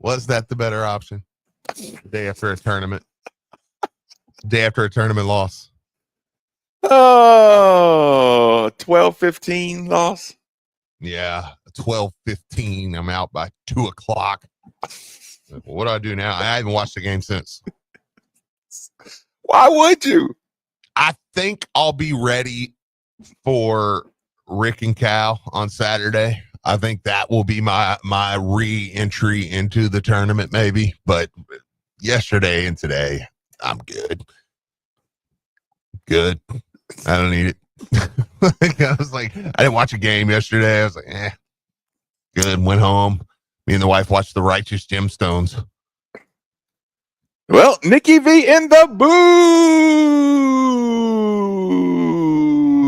Was that the better option? Day after a tournament. Day after a tournament loss. Oh, 12-15 loss. Yeah, 12-15. I'm out by 2 o'clock. What do I do now? I haven't watched the game since. Why would you? I think I'll be ready for Rick and Cal on Saturday. I think that will be my re-entry into the tournament, maybe. But yesterday and today, I'm good. Good. I don't need it. I was like, I didn't watch a game yesterday. I was like, good. Went home. Me and the wife watched The Righteous Gemstones. Well, Nikki V in the booth.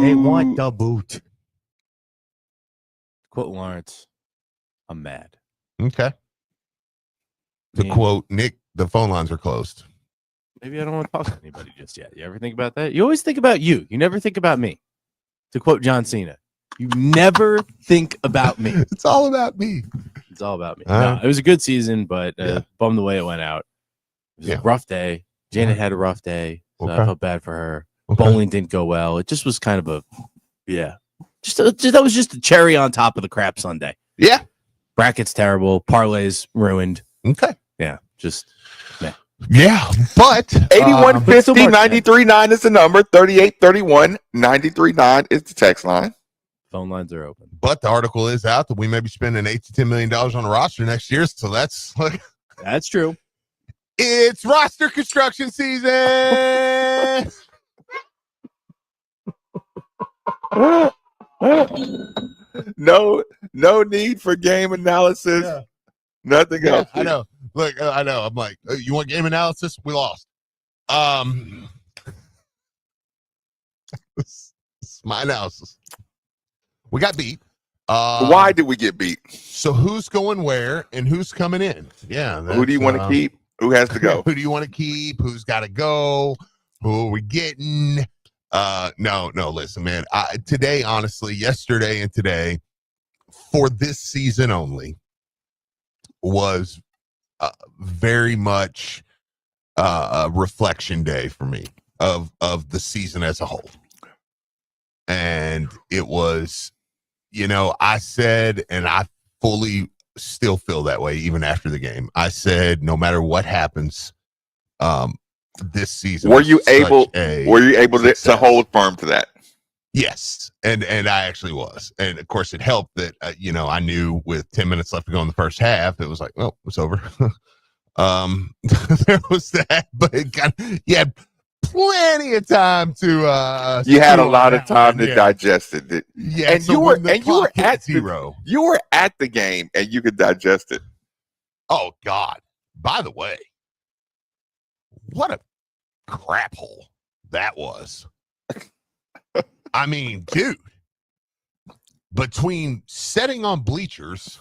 They want the boot. Quote Lawrence, I'm mad. Okay. To quote Nick, the phone lines are closed. Maybe I don't want to talk to anybody just yet. You ever think about that? You always think about you. You never think about me. To quote John Cena, you never think about me. It's all about me. It's all about me. No, it was a good season, but bummed the way it went out. It was a rough day. Janet had a rough day, so I felt bad for her. Bowling didn't go well. It just was kind of a, that was just a cherry on top of the crap Sunday. Yeah. Brackets terrible. Parlays ruined. Okay. Yeah, just meh. Yeah, but 8150 93.9 is the number. 3831 93.9 is the text line. Phone lines are open. But the article is out that we may be spending $8 to $10 million on a roster next year. So that's true. It's roster construction season. No need for game analysis. Yeah. Nothing else. I know. Look, I know. I'm like, you want game analysis? We lost. It's my analysis. We got beat. Why did we get beat? So who's going where and who's coming in? Yeah. Who do you want to keep? Who has to go? Who do you want to keep? Who's got to go? Who are we getting? No, listen, man. Today, honestly, yesterday and today, for this season only, was very much a reflection day for me of the season as a whole. And it was, I said, and I fully still feel that way even after the game. I said, no matter what happens, this season, were you able to hold firm to that? Yes, and I actually was, and of course it helped that I knew with 10 minutes left to go in the first half, it was like, well, it's over. There was that, but you had plenty of time to. You had a lot of time to digest it. Yeah, and so you were at zero. You were at the game, and you could digest it. Oh God! By the way, what a crap hole that was. I mean, dude, between sitting on bleachers,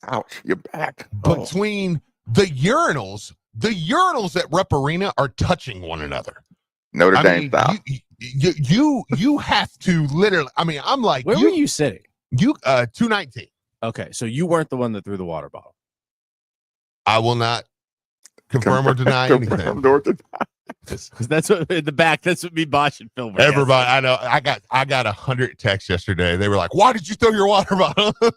ouch, you're back. Between the urinals at Rupp Arena are touching one another. Notre Dame style. You have to literally. I mean, I'm like, where were you sitting? 219. Okay, so you weren't the one that threw the water bottle. I will not confirm or deny anything. Because that's what in the back. That's what me, Bosch, and Phil were. Everybody, I know. I got 100 texts yesterday. They were like, "Why did you throw your water bottle?" I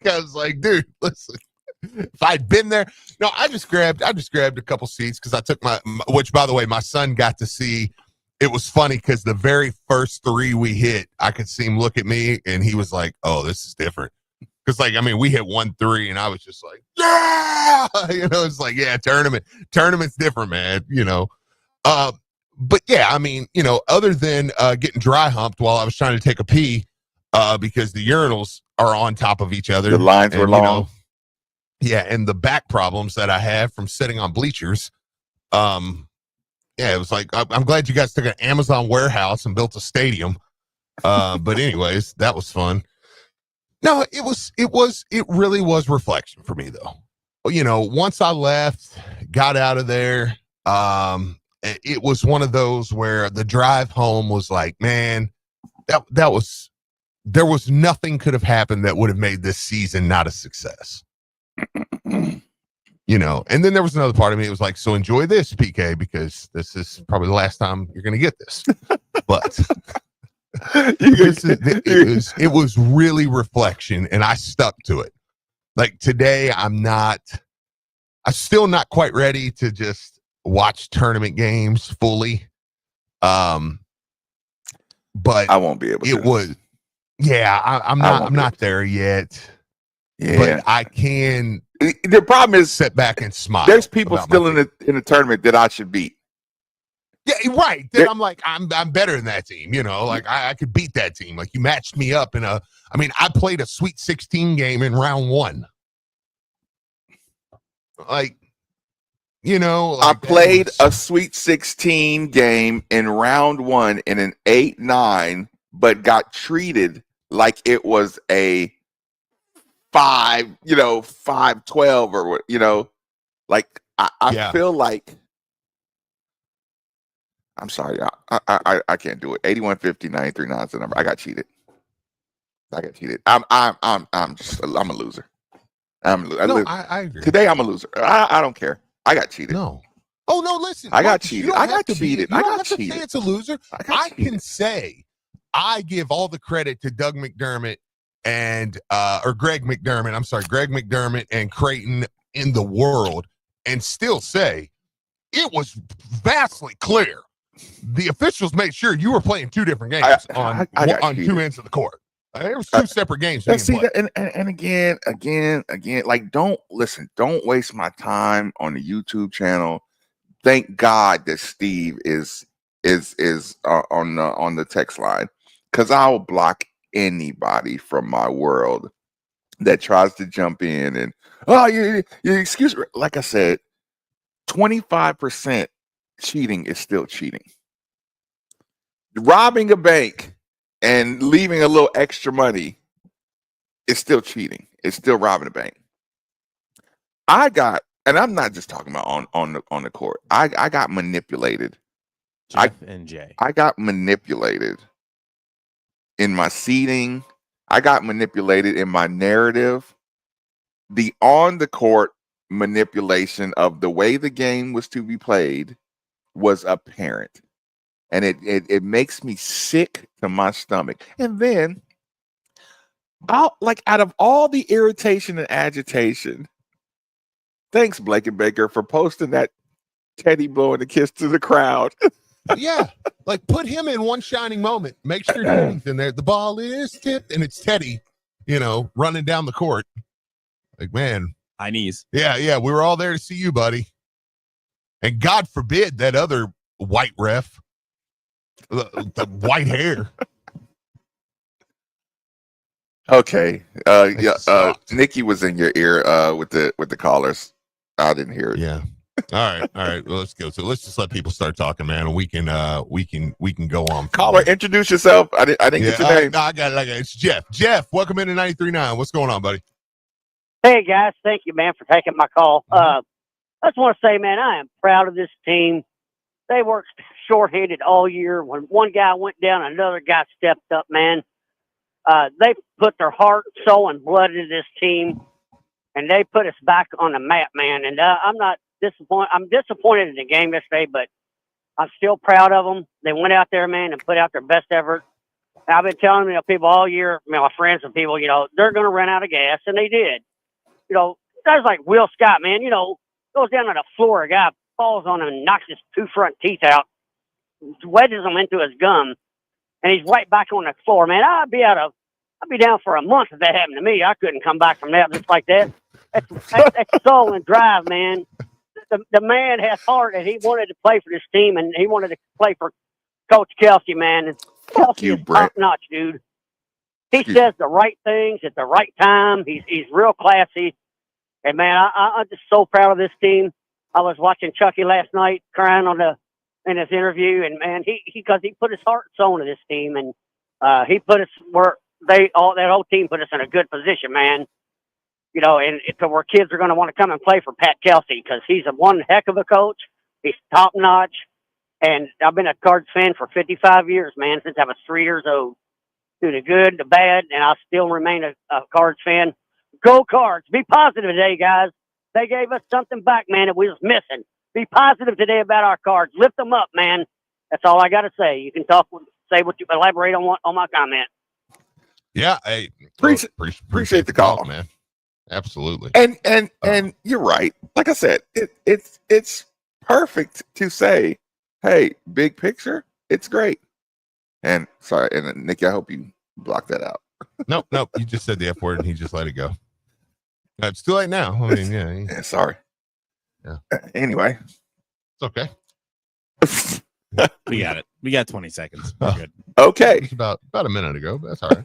was like, "Dude, listen. If I'd been there, no, I just grabbed a couple seats because I took my, which by the way, my son got to see. It was funny because the very first three we hit, I could see him look at me, and he was like, "Oh, this is different." Because we hit 1-3, and I was just like, "Yeah," it's like, yeah, tournament's different, man. But yeah, I mean, other than getting dry humped while I was trying to take a pee, because the urinals are on top of each other. The lines were long. Yeah, and the back problems that I have from sitting on bleachers. Yeah, it was like, I'm glad you guys took an Amazon warehouse and built a stadium. But anyways, that was fun. No, it really was reflection for me though. Once I left, got out of there, it was one of those where the drive home was like, man, there was nothing could have happened that would have made this season not a success. And then there was another part of me. It was like, so enjoy this, PK, because this is probably the last time you're going to get this. But it was really reflection, and I stuck to it. Like today, I'm still not quite ready to just watch tournament games fully. But I won't be able to. It was, I'm not there yet. Yeah, but I can. The problem is sit back and smile. There's people still in the tournament that I should beat. Yeah, right. Then I'm like, I'm better than that team. Like I could beat that team. Like you matched me up I played a Sweet 16 game in round 1. Like, I played a Sweet 16 game in round 1 in an 8-9, but got treated like it was a 5-12 or what, like I feel like, I'm sorry, I can't do it. 81-50-93-9 is the number. I got cheated. I'm a loser. I agree. Today I'm a loser. I don't care. I got cheated. No. Oh no! Listen, I got cheated. I got cheated. You don't have to say it's a loser. I can say I give all the credit to Doug McDermott and or Greg McDermott. I'm sorry, Greg McDermott and Creighton in the world, and still say it was vastly clear. The officials made sure you were playing 2 different games on 2 ends of the court. There was 2 separate games. And again, like don't waste my time on the YouTube channel. Thank God that Steve is on the text line, because I'll block anybody from my world that tries to jump in and you excuse me. Like I said, 25% cheating is still cheating. Robbing a bank and leaving a little extra money is still cheating. It's still robbing a bank. And I'm not just talking about on the court. I got manipulated. Jeff and Jay. I got manipulated in my seating. I got manipulated in my narrative. The on the court manipulation of the way the game was to be played was apparent. And it makes me sick to my stomach. And then out of all the irritation and agitation, thanks, Blake and Baker, for posting that Teddy blowing a kiss to the crowd. Yeah, like put him in one shining moment. Make sure Teddy's in there. The ball is tipped, and it's Teddy, running down the court. Like, man. High knees. Yeah, we were all there to see you, buddy. And God forbid that other white ref, the white hair. Okay. Nikki was in your ear with the callers. I didn't hear it. Yeah. All right. Well, let's go. So let's just let people start talking, man, and we can go on. Caller, introduce yourself. I didn't get your name. No, I got it. It's Jeff. Jeff, welcome into 93.9. What's going on, buddy? Hey guys, thank you, man, for taking my call. I just want to say, man, I am proud of this team. They worked shorthanded all year. When one guy went down, another guy stepped up, man. They put their heart, soul, and blood into this team, and they put us back on the map, man. And I'm not disappointed. I'm disappointed in the game yesterday, but I'm still proud of them. They went out there, man, and put out their best effort. And I've been telling people all year, my friends and people, they're going to run out of gas, and they did. Guys like Will Scott, man, goes down on the floor, a guy falls on him and knocks his 2 front teeth out, wedges them into his gum, and he's right back on the floor, man. I'd be down for a month if that happened to me. I couldn't come back from that just like that. That's soul and drive, man. The man has heart, and he wanted to play for this team, and he wanted to play for Coach Kelsey, man. And Kelsey is top notch, dude. He says the right things at the right time. He's real classy. And man, I'm just so proud of this team. I was watching Chucky last night crying in his interview, and man, because he put his heart and soul into this team, and he put us where that whole team put us in a good position, man. And to where kids are going to want to come and play for Pat Kelsey, because he's one heck of a coach. He's top notch, and I've been a Cards fan for 55 years, man, since I was 3 years old. Through the good, the bad, and I still remain a Cards fan. Go Cards! Be positive today, guys. They gave us something back, man, that we was missing. Be positive today about our cards. Lift them up, man. That's all I got to say. You can say what you elaborate on my comment. Yeah, I appreciate the call, man. Absolutely. And you're right. Like I said, it's perfect to say, hey, big picture, it's great. And sorry, and Nikki, I hope you block that out. Nope. You just said the F word and he just let it go. It's too late now. I mean, yeah, sorry. Yeah. Anyway, it's okay. We got it. We got 20 seconds. We're good. Okay. It was about a minute ago, but that's all right.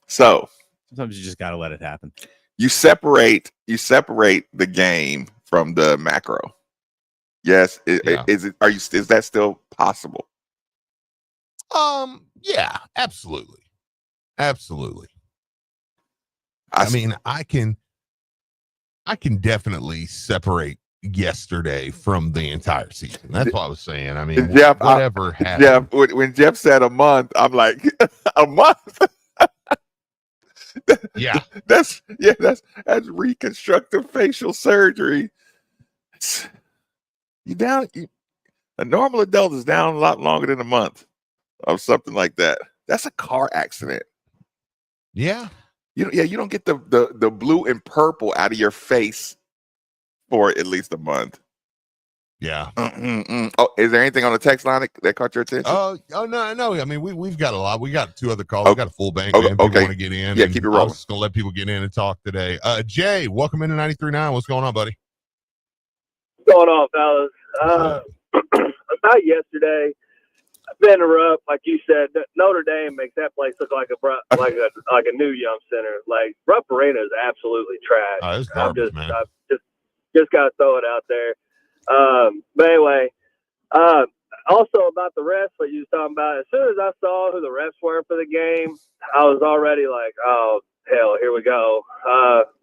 So sometimes you just gotta let it happen. You separate the game from the macro. Yes. Is that still possible? Yeah, absolutely. I mean, I can definitely separate yesterday from the entire season. That's what I was saying. I mean, Jeff, whatever happened. Jeff, when Jeff said a month, I'm like, a month. Yeah, that's reconstructive facial surgery. A normal adult is down a lot longer than a month of something like that. That's a car accident. Yeah. You don't get the blue and purple out of your face for at least a month. Yeah. Oh, is there anything on the text line that caught your attention? Oh no. I mean, we've got a lot. We got 2 other calls. We got a full bank, man. People want to get in. Yeah, keep it rolling. I'm just gonna let people get in and talk today. Jay, welcome into 93.9. What's going on, buddy? What's going on, fellas? About yesterday, I've been rough, like you said. Notre Dame makes that place look like a new Yum Center. Like Rupp Arena is absolutely trash. Oh, it's garbage, man. I just gotta throw it out there. But anyway, also about the refs, what you was talking about. As soon as I saw who the refs were for the game, I was already like, oh hell, here we go.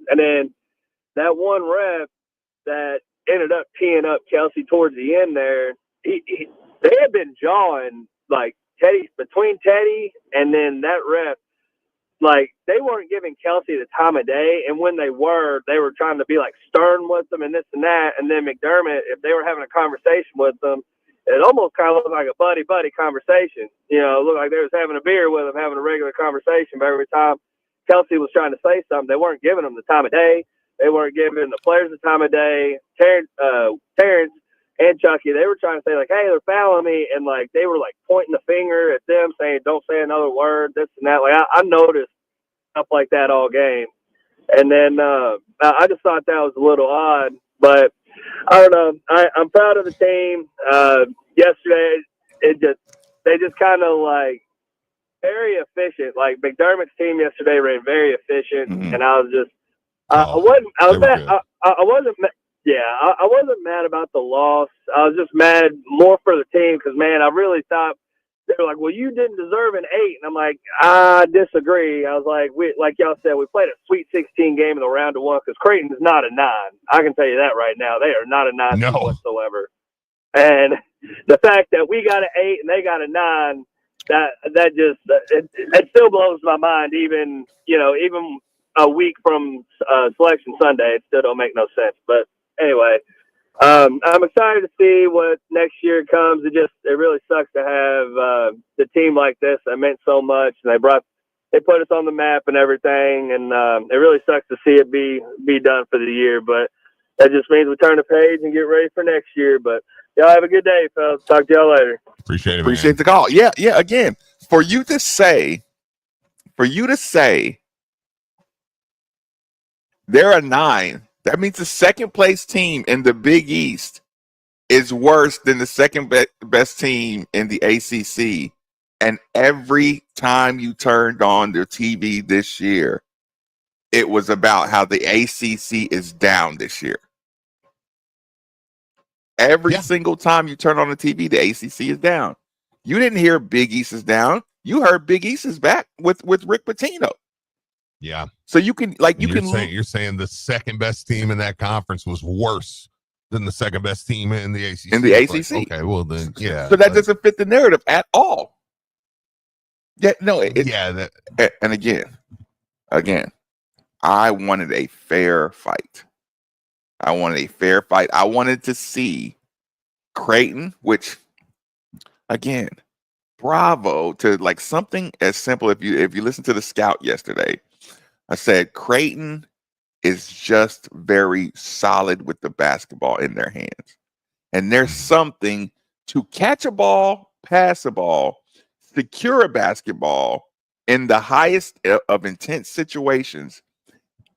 And then that one ref that ended up teeing up Kelsey towards the end there, they had been jawing like between Teddy and then that ref. Like they weren't giving Kelsey the time of day, and when they were trying to be like stern with them and this and that. And then McDermott, if they were having a conversation with them, it almost kind of looked like a buddy conversation. You know, it looked like they was having a beer with them, having a regular conversation. But every time Kelsey was trying to say something, they weren't giving them the time of day. They weren't giving the players the time of day. Terrence and Chucky, they were trying to say like, "Hey, they're fouling me," and like they were like pointing the finger at them, saying, "Don't say another word," this and that. Like I noticed stuff like that all game, and then I just thought that was a little odd. But I don't know. I'm proud of the team. Yesterday, they just kind of like very efficient. Like McDermott's team yesterday ran very efficient, and I was just I wasn't mad about the loss. I was just mad more for the team because, man, I really thought they were like, well, you didn't deserve an 8. And I'm like, I disagree. I was like, like y'all said, we played a Sweet 16 game in the round of 1 because Creighton is not a 9. I can tell you that right now. They are not a 9 whatsoever. And the fact that we got an 8 and they got a 9, that just it still blows my mind. Even a week from Selection Sunday, it still don't make no sense. But anyway, I'm excited to see what next year comes. It really sucks to have the team like this that meant so much, and they put us on the map and everything, and it really sucks to see it be done for the year. But that just means we turn the page and get ready for next year. But y'all have a good day, fellas. Talk to y'all later. Appreciate the call. Yeah. Again, for you to say they're a 9. That means the second place team in the Big East is worse than the second best team in the ACC. And every time you turned on the TV this year, it was about how the ACC is down this year. Every single time you turn on the TV, the ACC is down. You didn't hear Big East is down. You heard Big East is back with Rick Pitino. Yeah. So you're saying the second best team in that conference was worse than the second best team in the ACC. Okay, well then, yeah. So that doesn't fit the narrative at all. Yeah, no. And again, I wanted a fair fight. I wanted to see Creighton, which, again, bravo to like something as simple. If you listen to the scout yesterday, I said Creighton is just very solid with the basketball in their hands. And there's something to catch a ball, pass a ball, secure a basketball in the highest of intense situations.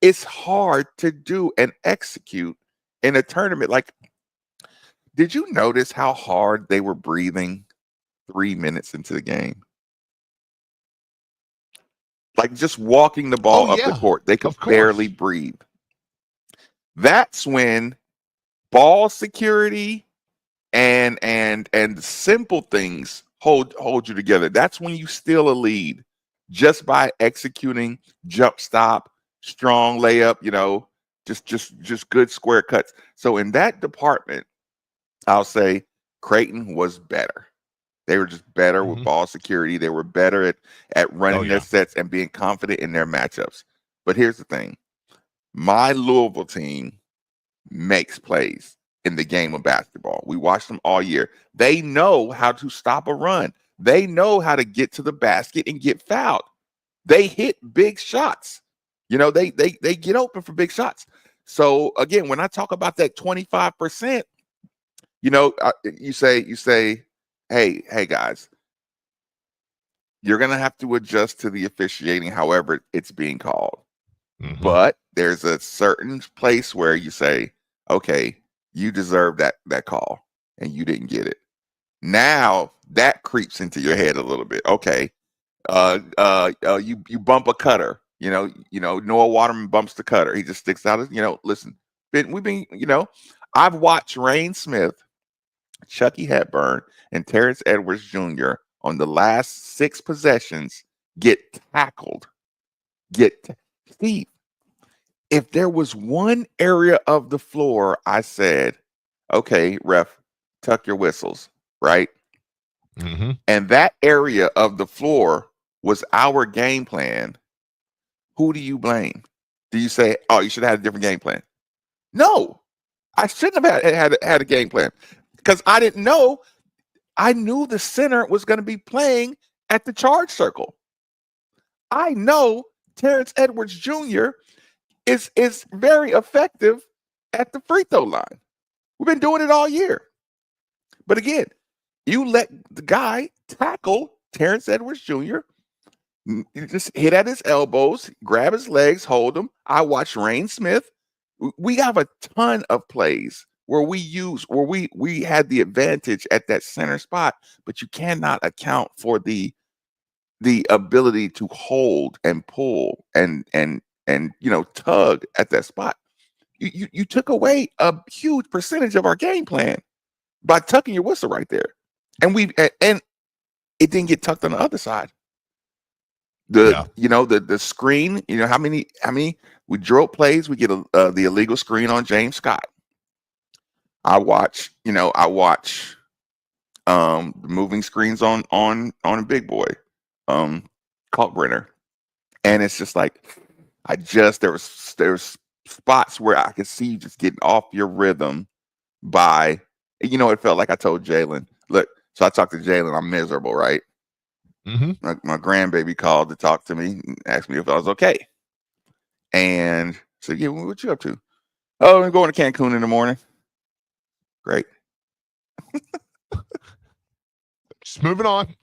It's hard to do and execute in a tournament. Like, did you notice how hard they were breathing 3 minutes into the game? Like just walking the ball up the court, they could barely breathe. That's when ball security and simple things hold you together. That's when you steal a lead just by executing jump stop, strong layup, just good square cuts. So in that department, I'll say Creighton was better. They were just better with ball security. They were better at running their sets and being confident in their matchups. But here's the thing. My Louisville team makes plays in the game of basketball. We watched them all year. They know how to stop a run. They know how to get to the basket and get fouled. They hit big shots. They get open for big shots. So again, when I talk about that 25%, you say, hey guys, you're going to have to adjust to the officiating however it's being called. Mm-hmm. But there's a certain place where you say, okay, you deserve that call and you didn't get it. Now that creeps into your head a little bit. Okay. You bump a cutter, Noah Waterman bumps the cutter. He just sticks out. Listen, I've watched Rain Smith, Chucky Hepburn, and Terrence Edwards Jr. on the last 6 possessions get tackled. Steve, if there was one area of the floor, I said, okay, ref, tuck your whistles, right? Mm-hmm. And that area of the floor was our game plan. Who do you blame? Do you say, oh, you should have had a different game plan? No, I shouldn't have had a game plan because I didn't know. I knew the center was going to be playing at the charge circle. I know Terrence Edwards Jr. is very effective at the free throw line. We've been doing it all year. But again, you let the guy tackle Terrence Edwards Jr., you just hit at his elbows, grab his legs, hold him. I watched Rain Smith. We have a ton of plays where we had the advantage at that center spot, but you cannot account for the ability to hold and pull and tug at that spot. You took away a huge percentage of our game plan by tucking your whistle right there, and it didn't get tucked on the other side. The screen. How many we drove plays? We get the illegal screen on James Scott. I watch the moving screens on a big boy, Kalkbrenner, and it's just like there's spots where I could see you just getting off your rhythm by, it felt like I told Jalen, look, so I talked to Jalen, I'm miserable, right? Mm-hmm. My grandbaby called to talk to me and asked me if I was okay. And said, yeah, what you up to? Oh, I'm going to Cancun in the morning. Great. Just moving on.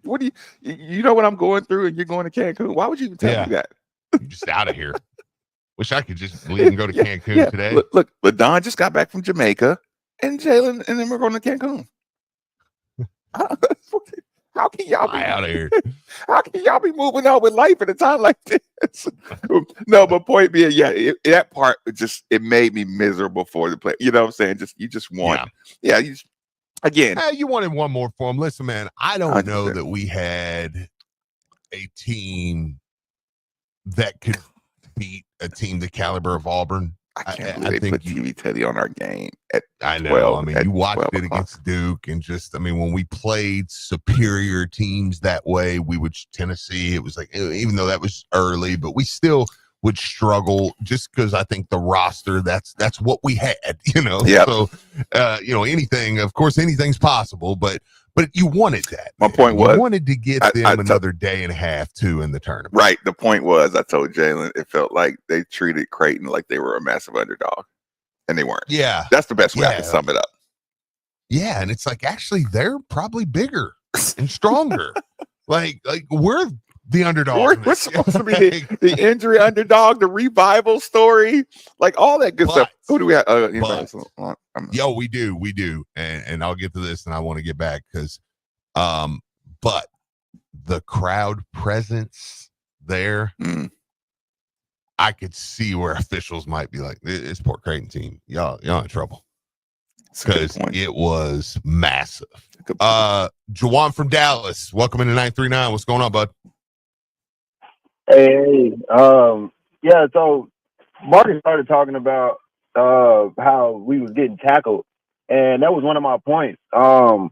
What do you know what I'm going through and you're going to Cancun? Why would you even tell me that? You're just out of here. Wish I could just leave and go to Cancun today. Look, LaDon just got back from Jamaica and Jalen, and then we're going to Cancun. How can y'all be out of here? How can y'all be moving on with life at a time like this? No, but point being, that part it made me miserable for the play. You know what I'm saying? You just want, you wanted one more for him. Listen, man, I don't 100%. Know that we had a team that could beat a team the caliber of Auburn. I can't believe they put TV Teddy on our game at I know. 12, you watched it against Duke, and when we played superior teams that way, Tennessee, it was like, even though that was early, but we still would struggle just because I think the roster, that's what we had, Yep. So of course anything's possible, but you wanted that. My point was, you wanted to get them another day and a half too in the tournament. Right. The point was, I told Jalen it felt like they treated Creighton like they were a massive underdog, and they weren't. Yeah. That's the best way I can sum it up. Yeah, and it's like actually they're probably bigger and stronger. like we're the underdog. We're supposed to be the injury underdog, the revival story, like all that good stuff. Who do we have? We do, and I'll get to this, and I want to get back because, but the crowd presence there, I could see where officials might be like, "This poor Creighton team, y'all in trouble." Because it was massive. Jawan from Dallas, welcome into 939. What's going on, bud? Hey, yeah. So Marcus started talking about how we was getting tackled, and that was one of my points. Rain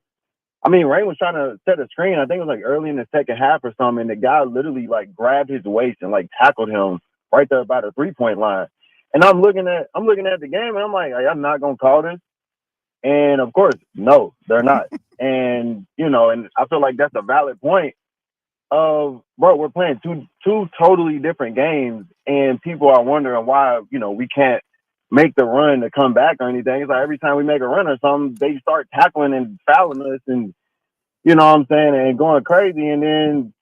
was trying to set a screen. I think it was like early in the second half or something, and the guy literally like grabbed his waist and like tackled him right there by the 3-point line. And I'm looking at the game, and I'm like, I'm not gonna call this. And of course, no, they're not. And and I feel like that's a valid point of, bro, we're playing two totally different games, and people are wondering why, we can't make the run to come back or anything. It's like every time we make a run or something, they start tackling and fouling us and, what I'm saying, and going crazy. And then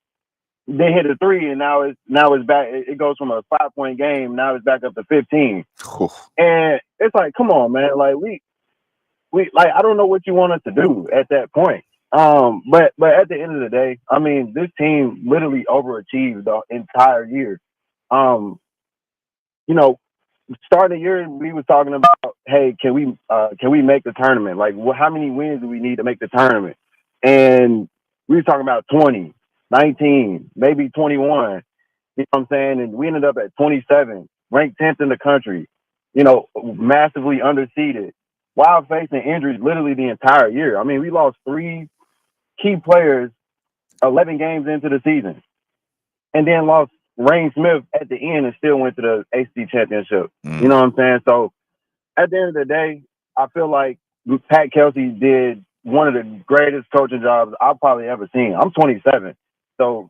they hit a 3, and now it's back. It goes from a 5-point game. Now it's back up to 15. And it's like, come on, man. Like we I don't know what you want us to do at that point. But at the end of the day, this team literally overachieved the entire year. Starting the year, we were talking about, hey, can we make the tournament? Like, how many wins do we need to make the tournament? And we were talking about 20, 19, maybe 21. You know what I'm saying? And we ended up at 27, ranked 10th in the country. Massively underseeded, while facing injuries literally the entire year. We lost 3 key players 11 games into the season, and then lost Rain Smith at the end and still went to the AC championship. You know what I'm saying? So at the end of the day, I feel like Pat Kelsey did one of the greatest coaching jobs I've probably ever seen. I'm 27. So,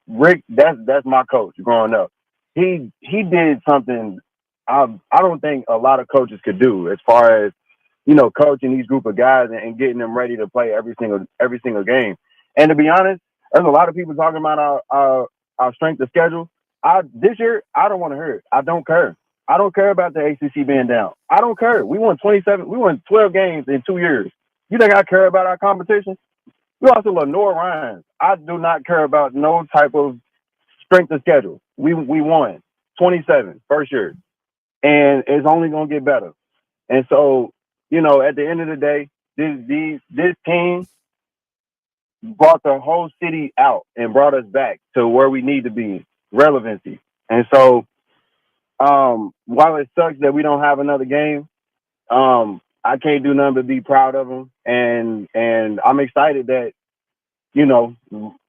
Rick, that's my coach growing up. He did something I don't think a lot of coaches could do, as far as, coaching these group of guys and getting them ready to play every single game. And to be honest, there's a lot of people talking about our strength of schedule. This year, I don't want to hear it. I don't care. I don't care about the ACC being down. I don't care. We won 12 games in 2 years. You think I care about our competition? We lost to Lenore Ryan. I do not care about no type of strength of schedule. We won 27 first year, and it's only going to get better. And so, at the end of the day, this team brought the whole city out and brought us back to where we need to be, relevancy. And so, while it sucks that we don't have another game, I can't do nothing but be proud of them. And I'm excited that,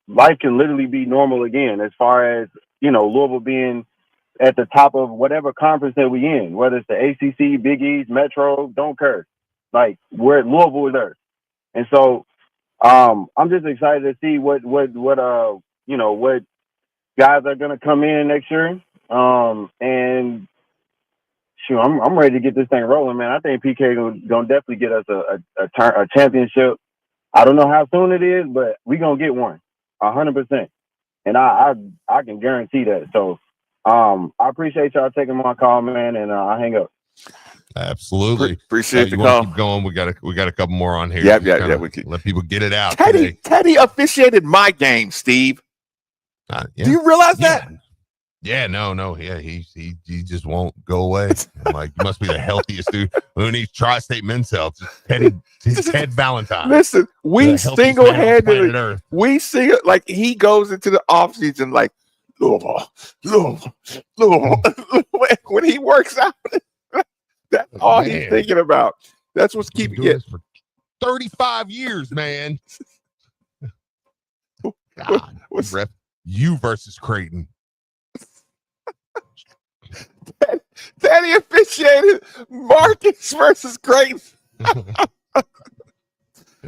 life can literally be normal again, as far as, Louisville being at the top of whatever conference that we in, whether it's the ACC, Big East, Metro, don't care. Like, we're at Louisville is Earth. And so, I'm just excited to see what guys are going to come in next year. And shoot, I'm ready to get this thing rolling, man. I think PK gonna definitely get us a championship. I don't know how soon it is, but we gonna get one, 100%. And I can guarantee that. So, I appreciate y'all taking my call, man, and I hang up. Absolutely. Appreciate the call. Keep going. We got a couple more on here. Yeah. We can let people get it out. Teddy officiated my game, Steve. Yeah. Do you realize that? Yeah, no. Yeah, he just won't go away. I'm like, you must be the healthiest dude. Who needs tri-state men's health? Just Ted Valentine. Listen, we single-handedly, like he goes into the offseason like Louisville. When he works out, that's all he's thinking about. That's what's keeping it for 35 years, man. God, ref, you versus Creighton. Teddy officiated Marcus versus Creighton.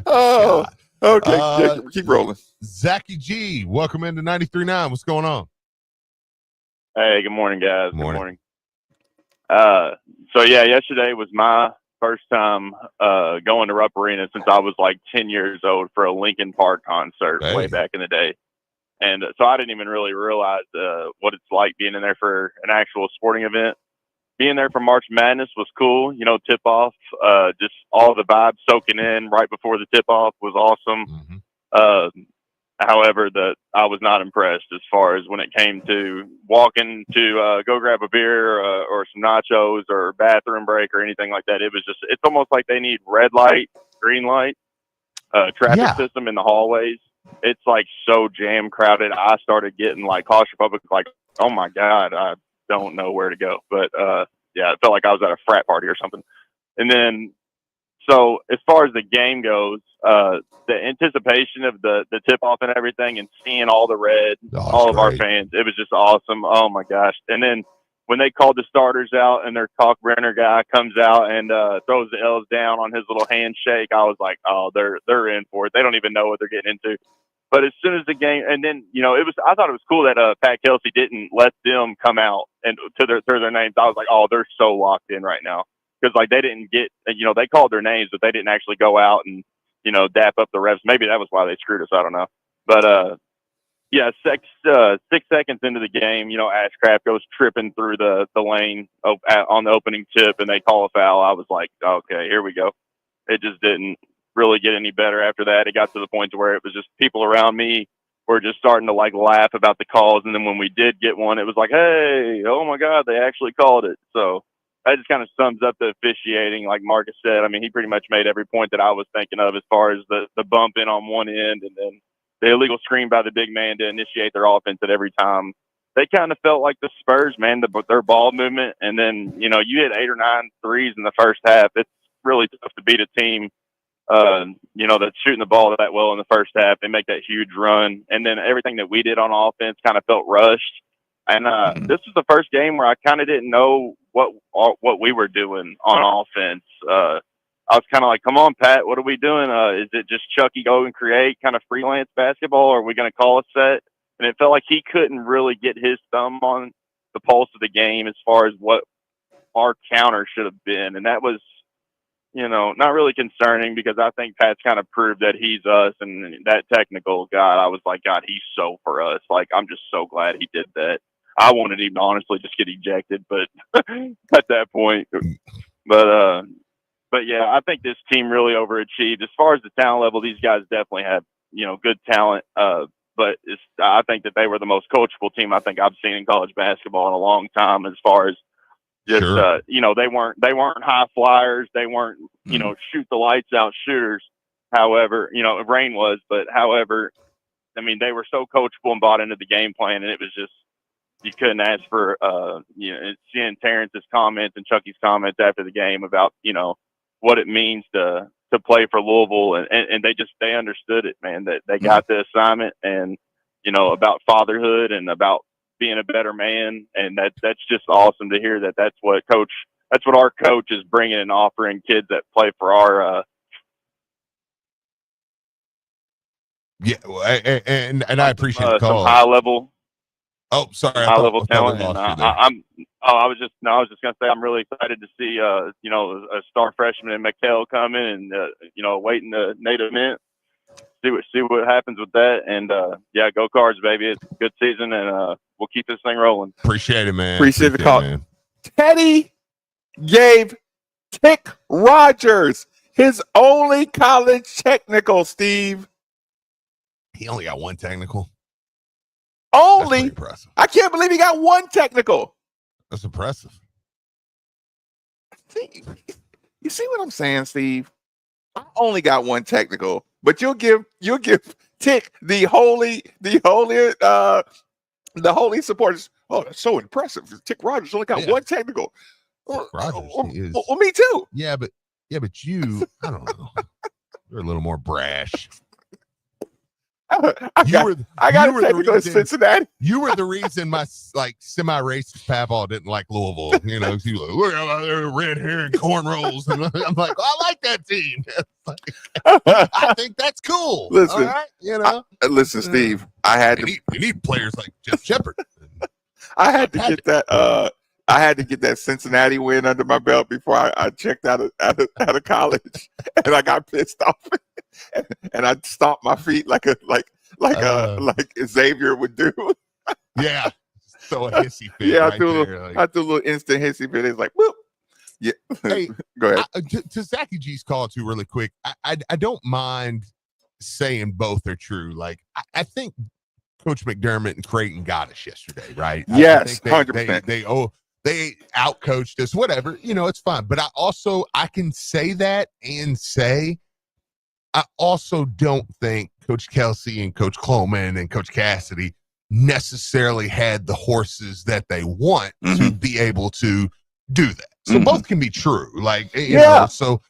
Oh, okay. Keep rolling. Zachy G, welcome into 93.9. What's going on? Hey, good morning, guys. Good morning. So yeah, yesterday was my first time going to Rupp Arena since I was like 10 years old for a Linkin Park concert way back in the day. And so I didn't even really realize what it's like being in there for an actual sporting event. Being there for March Madness was cool. You know, tip off, just all the vibes soaking in right before the tip off was awesome. However, I was not impressed as far as when it came to walking to go grab a beer or some nachos or bathroom break or anything like that. It's almost like they need red light, green light, traffic system in the hallways. It's like so jam crowded. I started getting like claustrophobic, like, oh my God, I don't know where to go. But yeah, it felt like I was at a frat party or something. And then, so as far as the game goes, the anticipation of the tip off and everything and seeing all the red, all of our fans, it was just awesome. Oh my gosh. And then when they called the starters out and their Kalkbrenner guy comes out and throws the L's down on his little handshake, I was like, oh, they're in for it. They don't even know what they're getting into. But as soon as the game, and then, you know, I thought it was cool that Pat Kelsey didn't let them come out and to their names. I was like, oh, they're so locked in right now. Because, like, they didn't get, you know, they called their names, but they didn't actually go out and, you know, dap up the refs. Maybe that was why they screwed us. I don't know. But, yeah, 6 seconds into the game, you know, Ashcraft goes tripping through the lane on the opening tip, and they call a foul. I was like, okay, here we go. It just didn't really get any better after that. It got to the point to where it was just people around me were just starting to, like, laugh about the calls. And then when we did get one, it was like, hey, oh, my God, they actually called it. So that just kind of sums up the officiating. Like Marcus said, I mean, he pretty much made every point that I was thinking of as far as the bump in on one end and then the illegal screen by the big man to initiate their offense at every time. They kind of felt like the Spurs, man, their ball movement. And then, you know, you hit 8 or 9 threes in the first half. It's really tough to beat a team, you know, that's shooting the ball that well in the first half. They make that huge run. And then everything that we did on offense kind of felt rushed. And this was the first game where I kind of didn't know what we were doing on offense. I was kind of like, come on, Pat, what are we doing? Is it just Chucky go and create kind of freelance basketball, or are we going to call a set? And it felt like he couldn't really get his thumb on the pulse of the game as far as what our counter should have been. And that was, you know, not really concerning because I think Pat's kind of proved that he's us and that technical guy. I was like, God, he's so for us. Like, I'm just so glad he did that. I wanted him to honestly just get ejected, but at that point, but yeah, I think this team really overachieved as far as the talent level. These guys definitely have, you know, good talent. But I think that they were the most coachable team I think I've seen in college basketball in a long time. As far as just, you know, they weren't high flyers. They weren't, you know, shoot the lights out shooters. However, you know, Rain was, but however, I mean, they were so coachable and bought into the game plan, and it was just, you couldn't ask for, you know, seeing Terrence's comments and Chucky's comments after the game about, you know, what it means to play for Louisville. And they understood it, man, that they got the assignment and, you know, about fatherhood and about being a better man. And that's just awesome to hear that's what our coach is bringing and offering kids that play for our, yeah. And I appreciate the call. Some high level. Oh, sorry. High level talent. And I was just going to say, I'm really excited to see, you know, a star freshman in McHale come in and, you know, waiting the native mint, see what happens with that. And, yeah, go Cards, baby. It's a good season and, we'll keep this thing rolling. Appreciate it, man. Appreciate the call, man. Teddy gave Tick Rogers his only college technical, Steve. He only got one technical. Only. Impressive. I can't believe he got one technical. That's impressive. You see what I'm saying, Steve? I only got one technical, but you'll give Tick the holy supporters. Oh, that's so impressive. Tick Rogers only got one technical. Rogers is. Well, me too. Yeah, but you, I don't know. You're a little more brash. I got to take it to Cincinnati. You were the reason my semi-racist Pavol didn't like Louisville. You know, you like, look out there, red hair and cornrows, and I'm like, I like that team. I think that's cool. Listen, all right, you know. Listen, Steve. We need players like Jeff Shepard. I had to get that. I had to get that Cincinnati win under my belt before I checked out of college, and I got pissed off, and I stomped my feet like Xavier would do. Yeah, so a hissy fit. Yeah, right I threw a little instant hissy fit. It's like, whoop. Yeah, hey, go ahead. To Zachy G's call too, really quick. I don't mind saying both are true. Like I think Coach McDermott and Creighton got us yesterday, right? Yes, 100%. They outcoached us, whatever, you know, it's fine. But I can say that and say, I also don't think Coach Kelsey and Coach Coleman and Coach Cassidy necessarily had the horses that they want to be able to do that. So both can be true. Like, you know, so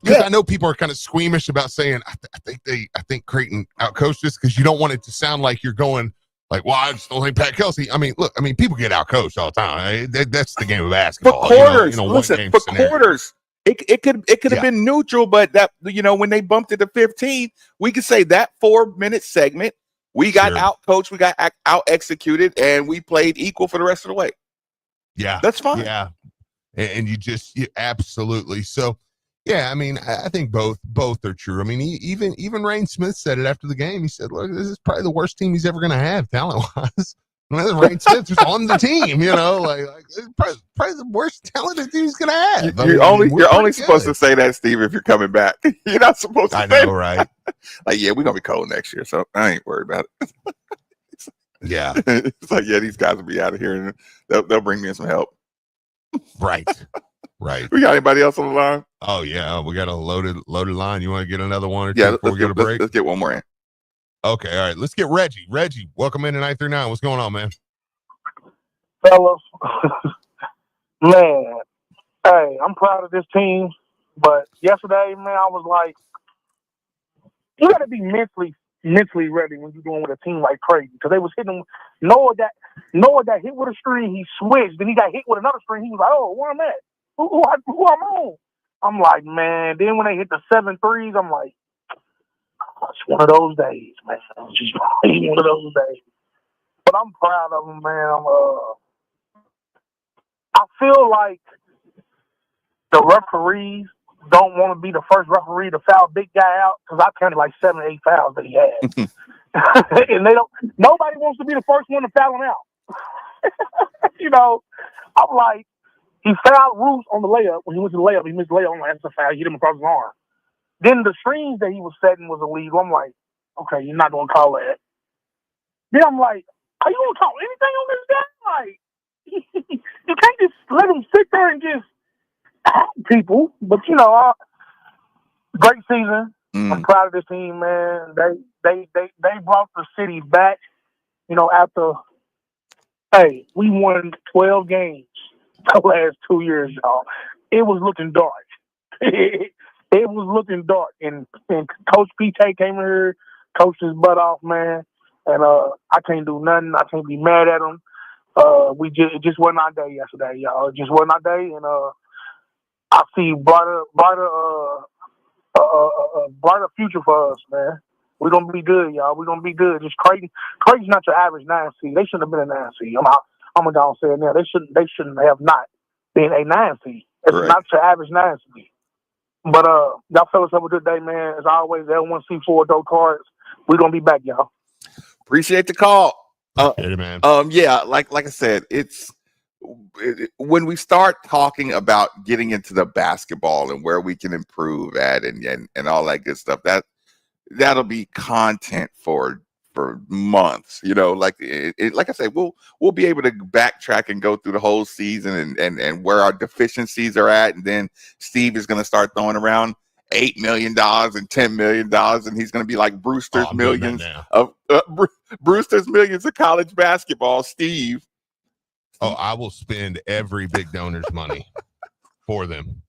because I know people are kind of squeamish about saying, I think Creighton outcoached us, because you don't want it to sound like you're going, like, well, I just don't think Pat Kelsey. I mean, look, people get outcoached all the time. That's the game of basketball. For quarters, quarters, it could have been neutral, but that, you know, when they bumped it to 15, we could say that 4-minute segment, we got outcoached, we got out executed, and we played equal for the rest of the way. Yeah, that's fine. Yeah, and you absolutely. So, yeah, I mean, I think both are true. I mean, even Rain Smith said it after the game. He said, "Look, this is probably the worst team he's ever going to have talent-wise." Rain Smith was on the team, you know, like it's probably the worst talented team he's going to have. You're only supposed to say that, Steve, if you're coming back. You're not supposed to. I know, right? Like, yeah, we're gonna be cold next year, so I ain't worried about it. Yeah, it's like, yeah, these guys will be out of here, and they'll bring me in some help. Right. Right. We got anybody else on the line? Oh yeah, we got a loaded line. You want to get another one or two before we get a break? Let's get one more in. Okay, all right. Let's get Reggie. Reggie, welcome in to 939. What's going on, man? Fellas, man, hey, I'm proud of this team. But yesterday, man, I was like, you got to be mentally ready when you're doing with a team like Creighton, because they was hitting Noah got hit with a screen, he switched, then he got hit with another screen. He was like, oh, where I'm at? Who I'm on? I'm like, man. Then when they hit the 7 threes, I'm like, it's one of those days, man. It's just one of those days. But I'm proud of them, man. I feel like the referees don't want to be the first referee to foul big guy out, because I counted like 7 or 8 fouls that he had. And nobody wants to be the first one to foul him out. You know, I'm like, he fouled Roos on the layup. When he went to the layup, he missed the layup. I'm like, that's a foul. He hit him across his arm. Then the screens that he was setting was illegal. I'm like, okay, you're not going to call that. Then I'm like, are you going to call anything on this guy? Like, you can't just let him sit there and just people. But, you know, great season. I'm proud of this team, man. They brought the city back, you know, after, hey, we won 12 games the last 2 years, y'all. It was looking dark. It was looking dark. And Coach P.T. came in here, coached his butt off, man. And I can't do nothing. I can't be mad at him. It just wasn't our day yesterday, y'all. It just wasn't our day. And I see brighter future for us, man. We're gonna be good, y'all. We're gonna be good. Just Creighton's not your average 9 seed. They shouldn't have been a 9 seed. I'm gonna go and say it now. They shouldn't have not been a 9 seed. It's not your average 9 seed. But y'all fellas have a good day, man. As always, L1C4 dope cards. We're gonna be back, y'all. Appreciate the call. Man. Yeah, like I said, when we start talking about getting into the basketball and where we can improve at and all that good stuff, that'll be content for months, you know. Like like I said, we'll be able to backtrack and go through the whole season and where our deficiencies are at, and then Steve is going to start throwing around $8 million and $10 million, and he's going to be like Brewster's millions of Brewster's millions of college basketball. Steve. Oh, I will spend every big donor's money for them.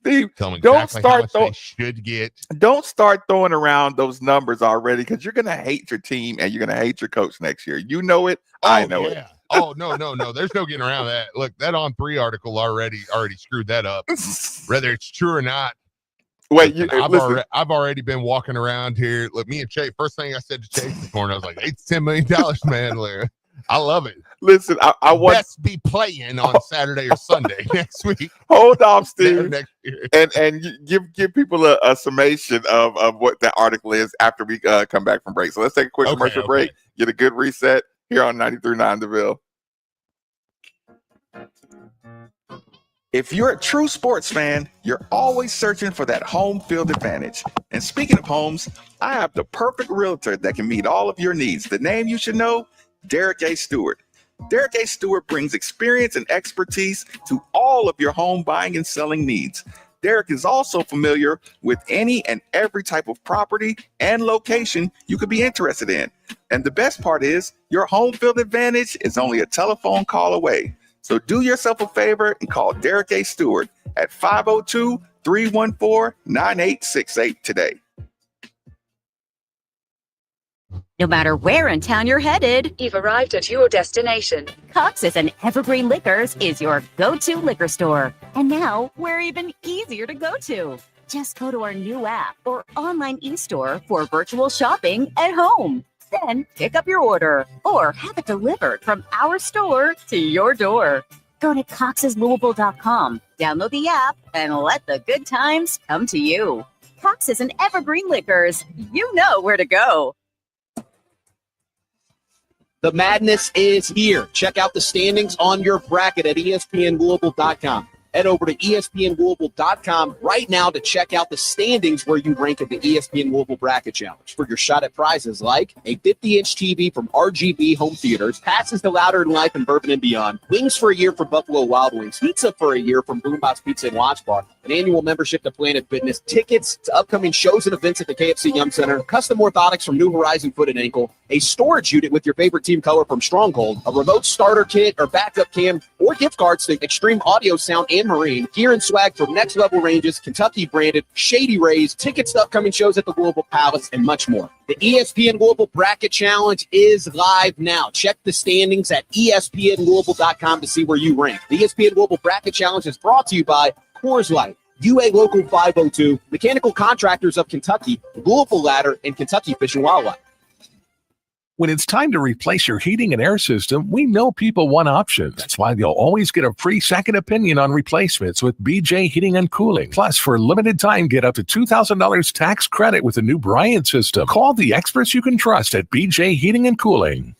Steve, Tell them exactly how much they should get. Don't start throwing around those numbers already, because you're gonna hate your team and you're gonna hate your coach next year. You know it. I know it. Oh, no. There's no getting around that. Look, that On 3 article already screwed that up. Whether it's true or not. Wait, I've already been walking around here. Look, me and Chase, first thing I said to Chase this morning, I was like, $8 to $10 million, man. I love it. Listen, I want best be playing on Saturday or Sunday next week. Hold on, Steve. Next year. And give people a summation of what that article is after we come back from break. So let's take a quick commercial break, get a good reset here on 93.9 The Ville. If you're a true sports fan, you're always searching for that home field advantage. And speaking of homes, I have the perfect realtor that can meet all of your needs. The name you should know, Derek A. Stewart. Derek A. Stewart brings experience and expertise to all of your home buying and selling needs. Derek is also familiar with any and every type of property and location you could be interested in. And the best part is, your home field advantage is only a telephone call away. So do yourself a favor and call Derek A. Stewart at 502-314-9868 today. No matter where in town you're headed, you've arrived at your destination. Cox's and Evergreen Liquors is your go-to liquor store. And now we're even easier to go to. Just go to our new app or online e-store for virtual shopping at home. Then pick up your order or have it delivered from our store to your door. Go to coxslouisville.com, download the app, and let the good times come to you. Cox's and Evergreen Liquors, you know where to go. The madness is here. Check out the standings on your bracket at ESPNLouisville.com. Head over to ESPNLouisville.com right now to check out the standings where you rank at the ESPN Louisville Bracket Challenge for your shot at prizes like a 50-inch TV from RGB Home Theaters, passes to Louder in Life and Bourbon and Beyond, wings for a year from Buffalo Wild Wings, pizza for a year from Boombox Pizza and Watch Bar, an annual membership to Planet Fitness, tickets to upcoming shows and events at the KFC Yum Center, custom orthotics from New Horizon Foot and Ankle, a storage unit with your favorite team color from Stronghold, a remote starter kit or backup cam, or gift cards to Extreme Audio Sound and Marine, gear and swag from Next Level Ranges, Kentucky branded, Shady Rays, tickets to upcoming shows at the Louisville Palace, and much more. The ESPN Louisville Bracket Challenge is live now. Check the standings at ESPNLouisville.com to see where you rank. The ESPN Louisville Bracket Challenge is brought to you by Coors Light, UA Local 502, Mechanical Contractors of Kentucky, Louisville Ladder, and Kentucky Fish and Wildlife. When it's time to replace your heating and air system, we know people want options. That's why they'll always get a free second opinion on replacements with BJ Heating and Cooling. Plus, for limited time, get up to $2,000 tax credit with the new Bryant system. Call the experts you can trust at BJ Heating and Cooling.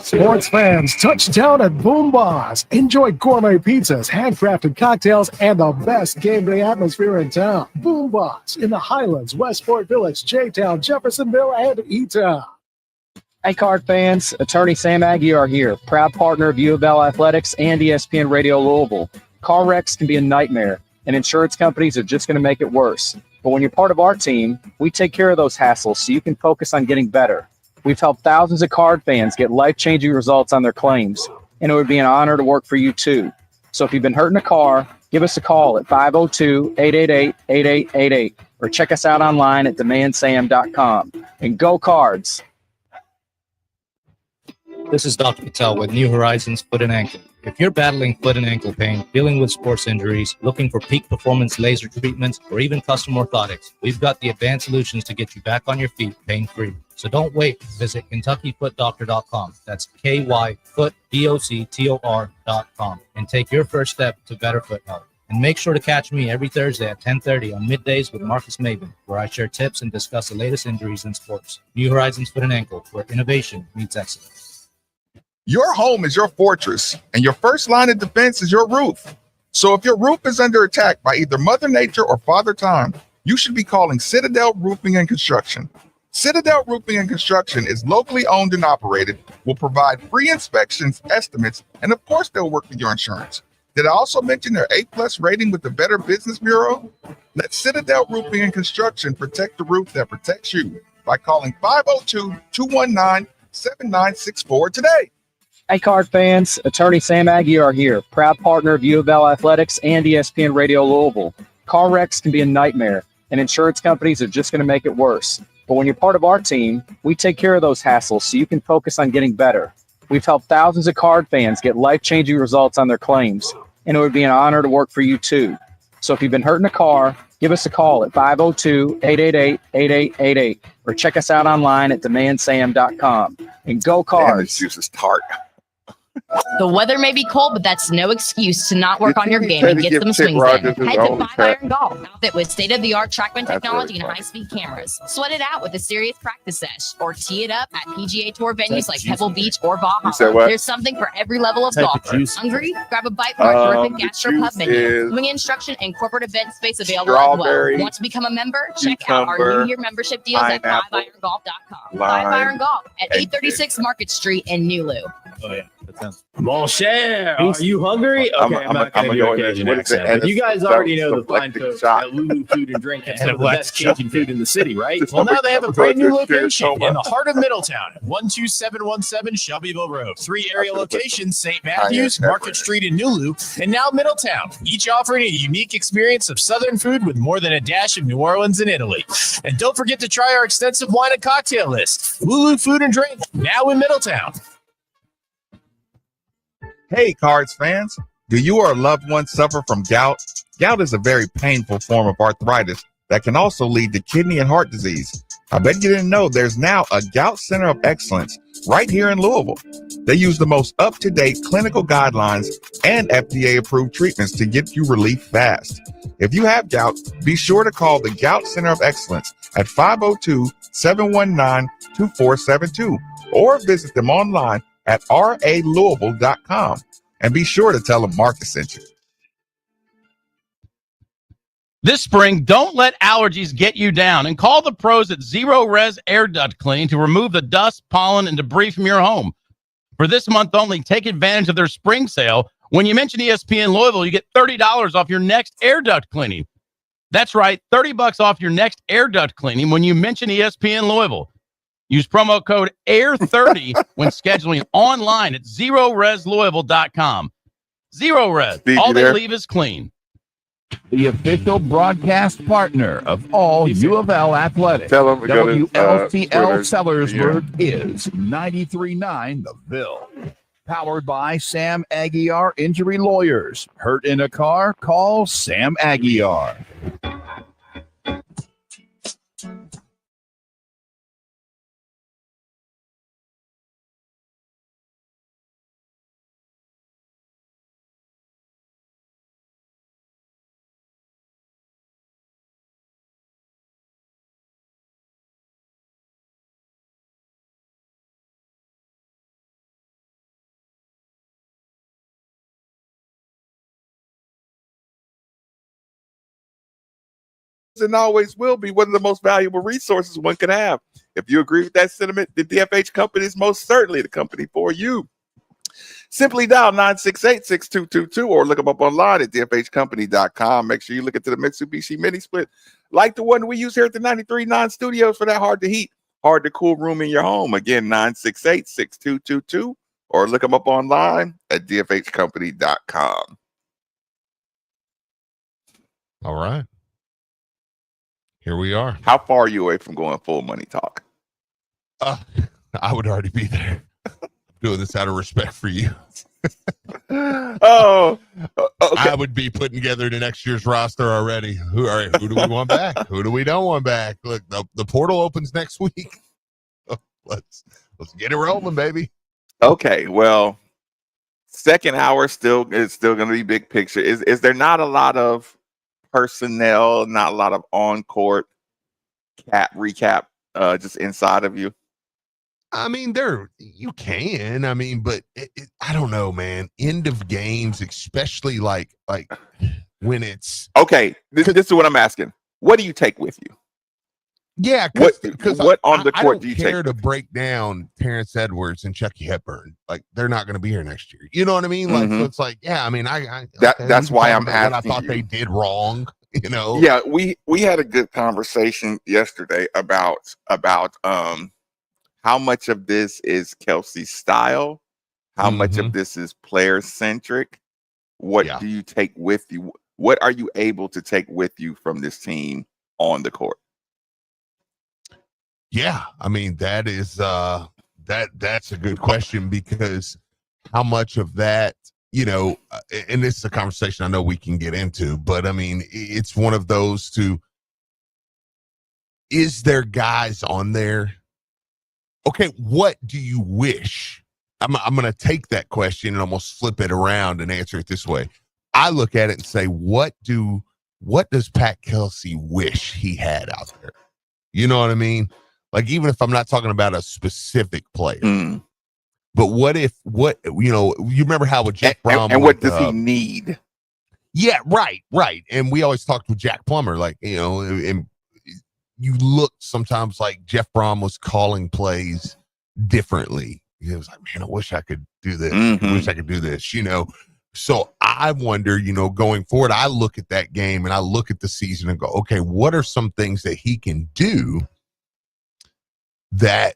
Sports fans, touchdown at Boom Boss. Enjoy gourmet pizzas, handcrafted cocktails, and the best game day atmosphere in town. Boom Boss in the Highlands, Westport Village, J-Town, Jeffersonville, and E-Town. Hey, Card fans, Attorney Sam Aguiar here, proud partner of U of L Athletics and ESPN Radio Louisville. Car wrecks can be a nightmare, and insurance companies are just going to make it worse. But when you're part of our team, we take care of those hassles so you can focus on getting better. We've helped thousands of Card fans get life-changing results on their claims, and it would be an honor to work for you too. So if you've been hurting a car, give us a call at 502-888-8888 or check us out online at demandsam.com. And go Cards! This is Dr. Patel with New Horizons Foot and Ankle. If you're battling foot and ankle pain, dealing with sports injuries, looking for peak performance laser treatments, or even custom orthotics, we've got the advanced solutions to get you back on your feet pain-free. So don't wait. Visit KentuckyFootDoctor.com. That's KYFootDoctor.com and take your first step to better foot health. And make sure to catch me every Thursday at 10:30 on Middays with Marcus Maven, where I share tips and discuss the latest injuries in sports. New Horizons Foot and Ankle, where innovation meets excellence. Your home is your fortress, and your first line of defense is your roof. So if your roof is under attack by either Mother Nature or Father Time, you should be calling Citadel Roofing and Construction. Citadel Roofing and Construction is locally owned and operated, will provide free inspections, estimates, and of course they'll work with your insurance. Did I also mention their A+ rating with the Better Business Bureau? Let Citadel Roofing and Construction protect the roof that protects you by calling 502-219-7964 today. Hey, Card fans, Attorney Sam Aguiar here, proud partner of U of L Athletics and ESPN Radio Louisville. Car wrecks can be a nightmare, and insurance companies are just going to make it worse. But when you're part of our team, we take care of those hassles so you can focus on getting better. We've helped thousands of card fans get life-changing results on their claims, and it would be an honor to work for you too. So if you've been hurt in a car, give us a call at 502-888-8888 or check us out online at demandsam.com. And go Cards. Damn, this juice is tart. The weather may be cold, but that's no excuse to not work on your game and get some swings in. Head to 5 Iron Golf, outfit with state-of-the-art TrackMan technology and high-speed cameras. Sweat it out with a serious practice sesh, or tee it up at PGA Tour venues like Pebble Beach or Baja. There's something for every level of golfer. Hungry? Grab a bite from our terrific gastro pub menu. Swing instruction and corporate event space available as well. Want to become a member? Check out our New Year membership deals at 5irongolf.com. 5 Iron Golf at 836 Market Street in New Lou. Oh, yeah. That sounds. Mon cher, are you hungry? Okay, I'm not going to do a Cajun accent. But you guys already know the fine folks at Lulu Food and Drink have some of the best Cajun food in the city, right? Well, now they have a brand new location in the heart of Middletown, 12717 Shelbyville Road. 3 area locations: St. Matthews, Market Street in Nulu, and now Middletown. Each offering a unique experience of Southern food with more than a dash of New Orleans and Italy. And don't forget to try our extensive wine and cocktail list. Lulu Food and Drink, now in Middletown. Hey, Cards fans, do you or a loved one suffer from gout? Gout is a very painful form of arthritis that can also lead to kidney and heart disease. I bet you didn't know there's now a Gout Center of Excellence right here in Louisville. They use the most up-to-date clinical guidelines and FDA-approved treatments to get you relief fast. If you have gout, be sure to call the Gout Center of Excellence at 502-719-2472 or visit them online at ralouisville.com, and be sure to tell them Marcus sent you. This spring, don't let allergies get you down and call the pros at Zero Res Air Duct Clean to remove the dust, pollen, and debris from your home. For this month only, take advantage of their spring sale. When you mention ESPN Louisville, you get $30 off your next air duct cleaning. That's right, $30 off your next air duct cleaning when you mention ESPN Louisville. Use promo code AIR30 when scheduling online at ZeroResLouisville.com. Zero Res, all they leave is clean. The official broadcast partner of all U of L athletics. Tell them WLCL Sellersburg is 93.9 The Ville. Powered by Sam Aguiar Injury Lawyers. Hurt in a car? Call Sam Aguiar. And always will be one of the most valuable resources one could have. If you agree with that sentiment, the DFH company is most certainly the company for you. Simply dial 968-6222 or look them up online at dfhcompany.com. Make sure you look into the Mitsubishi Mini Split like the one we use here at the 93.9 studios for that hard to heat, hard to cool room in your home. Again, 968-6222 or look them up online at dfhcompany.com. All right. Here we are. How far are you away from going full money talk? I would already be there. Doing this out of respect for you. Okay. I would be putting together the next year's roster already. Who do we want back? Who do we don't want back? Look, the portal opens next week. Let's get it rolling, baby. Okay, well, second hour is still going to be big picture. Is there not a lot of personnel, not a lot of on-court recap just inside of you? I mean, you can. I mean, but I don't know, man. End of games, especially like when it's okay. This is what I'm asking. What do you take with you? Yeah, because what on the court do you care take? To break down Terrence Edwards and Chucky Hepburn, like they're not going to be here next year. You know what I mean? Like so it's like, yeah. I mean, that's why I'm asking. What I thought they did wrong. You know? Yeah, we had a good conversation yesterday about how much of this is Kelsey's style, how much of this is player centric. What do you take with you? what are you able to take with you from this team on the court? Yeah, I mean, that is that's a good question, because how much of that, and this is a conversation I know we can get into, but I mean, it's one of those is there guys on there? Okay, what do you wish? I'm going to take that question and almost flip it around and answer it this way. I look at it and say, what does Pat Kelsey wish he had out there? You know what I mean? Like, even if I'm not talking about a specific player, but you remember how with Jack Brom, and what does he need? Yeah, right. And we always talked with Jack Plummer, like, and you look sometimes like Jeff Brom was calling plays differently. He was like, man, I wish I could do this. I wish I could do this, So I wonder, going forward, I look at that game and I look at the season and go, okay, what are some things that he can do that,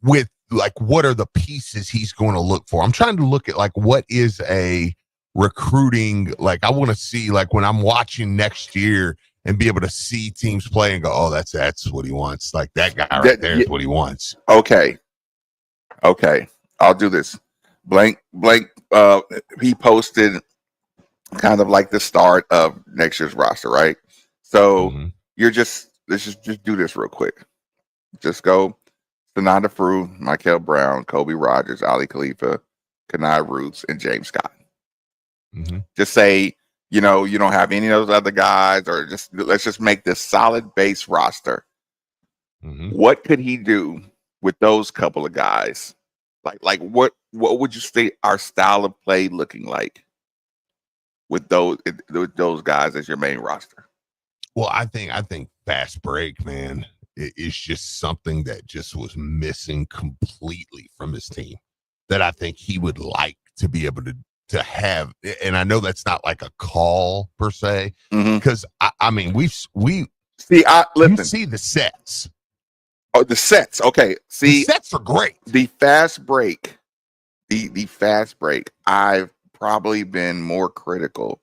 with like, what are the pieces he's going to look for? I'm trying to look at like, what is a recruiting, like, I want to see, like, when I'm watching next year and be able to see teams play and go, oh, that's what he wants. Like, that guy right there is what he wants. Okay. I'll do this. Blank, he posted kind of like the start of next year's roster, right? So let's just do this real quick. Just go Sananda Frew, Michael Brown, Kobe Rogers, Ali Khalifa, Kenai Roots, and James Scott. Just say, you don't have any of those other guys, or let's just make this solid base roster. What could he do with those couple of guys? Like what would you say our style of play looking like with those guys as your main roster? Well, I think fast break, man, is just something that just was missing completely from his team, that I think he would like to be able to have. And I know that's not like a call per se, because I mean, we see the sets. Oh, the sets. Okay. See, the sets are great. The fast break, the fast break. I've probably been more critical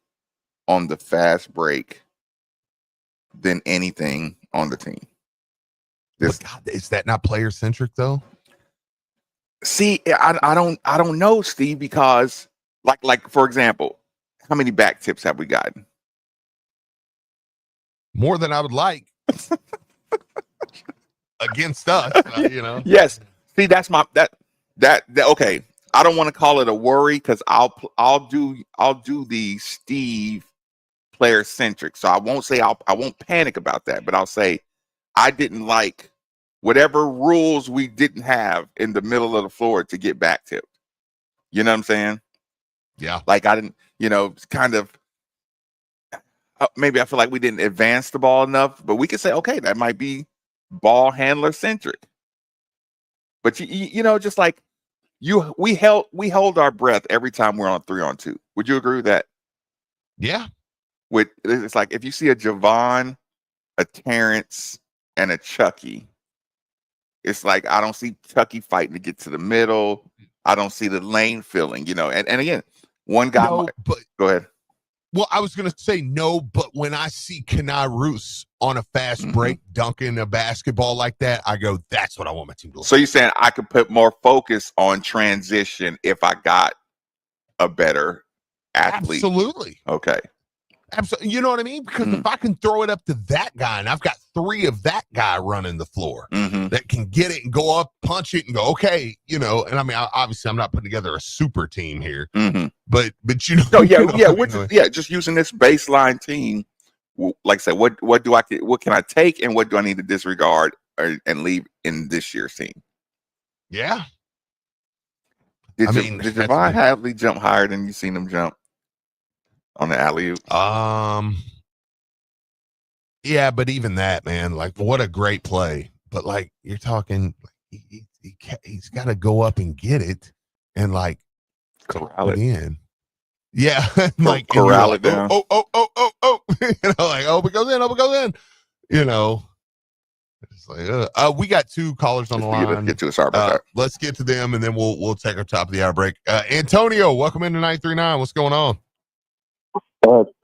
on the fast break than anything on the team. God, is that not player centric though? See, I don't know, Steve, because like for example, how many back tips have we gotten? More than I would like. Against us, Yes. See, that's my that okay. I don't want to call it a worry, because I'll do the Steve player centric. So I won't say I won't panic about that, but I'll say I didn't like whatever rules we didn't have in the middle of the floor to get back tipped. You know what I'm saying? Yeah. Like I didn't, kind of. Maybe I feel like we didn't advance the ball enough, but we could say, okay, that might be ball handler centric. But just like we hold our breath every time we're on 3-on-2. Would you agree with that? Yeah. It's like if you see a Javon, a Terrence, and a Chucky, it's like I don't see Chucky fighting to get to the middle. I don't see the lane filling, and again, one guy go ahead. Well, I was going to say no, but when I see Kenai Roos on a fast break dunking a basketball like that, I go, that's what I want my team to do. So you're saying I could put more focus on transition if I got a better athlete? Absolutely. Okay. Absolutely. You know what I mean? Because if I can throw it up to that guy, and I've got 3 of that guy running the floor that can get it and go up, punch it, and go, okay, and I mean, obviously I'm not putting together a super team here, but just using this baseline team, like I said, what can I take and what do I need to disregard and leave in this year's team? Yeah. Did Javon Hadley jump higher than you seen him jump on the alley-oop? Yeah, but even that, man, like, what a great play. But like, you're talking, he's got to go up and get it and like corral it in. Yeah, like corral it down. Oh, like, oh, it goes in. It's like, we got 2 callers on the line. Let's get to it. Sorry about that. Let's get to them, and then we'll take our top of the hour break. Antonio, welcome into 939. What's going on?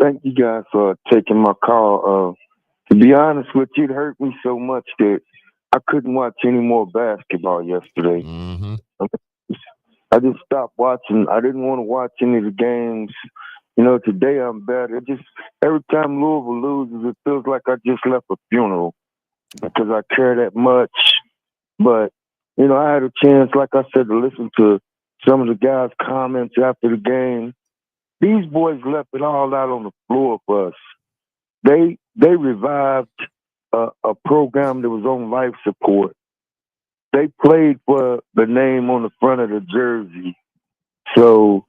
Thank you guys for taking my call. To be honest with you, it hurt me so much that I couldn't watch any more basketball yesterday. Mm-hmm. I just stopped watching. I didn't want to watch any of the games. Today I'm better. Every time Louisville loses, it feels like I just left a funeral because I care that much. But, I had a chance, like I said, to listen to some of the guys' comments after the game. These boys left it all out on the floor for us. They revived a program that was on life support. They played for the name on the front of the jersey. So,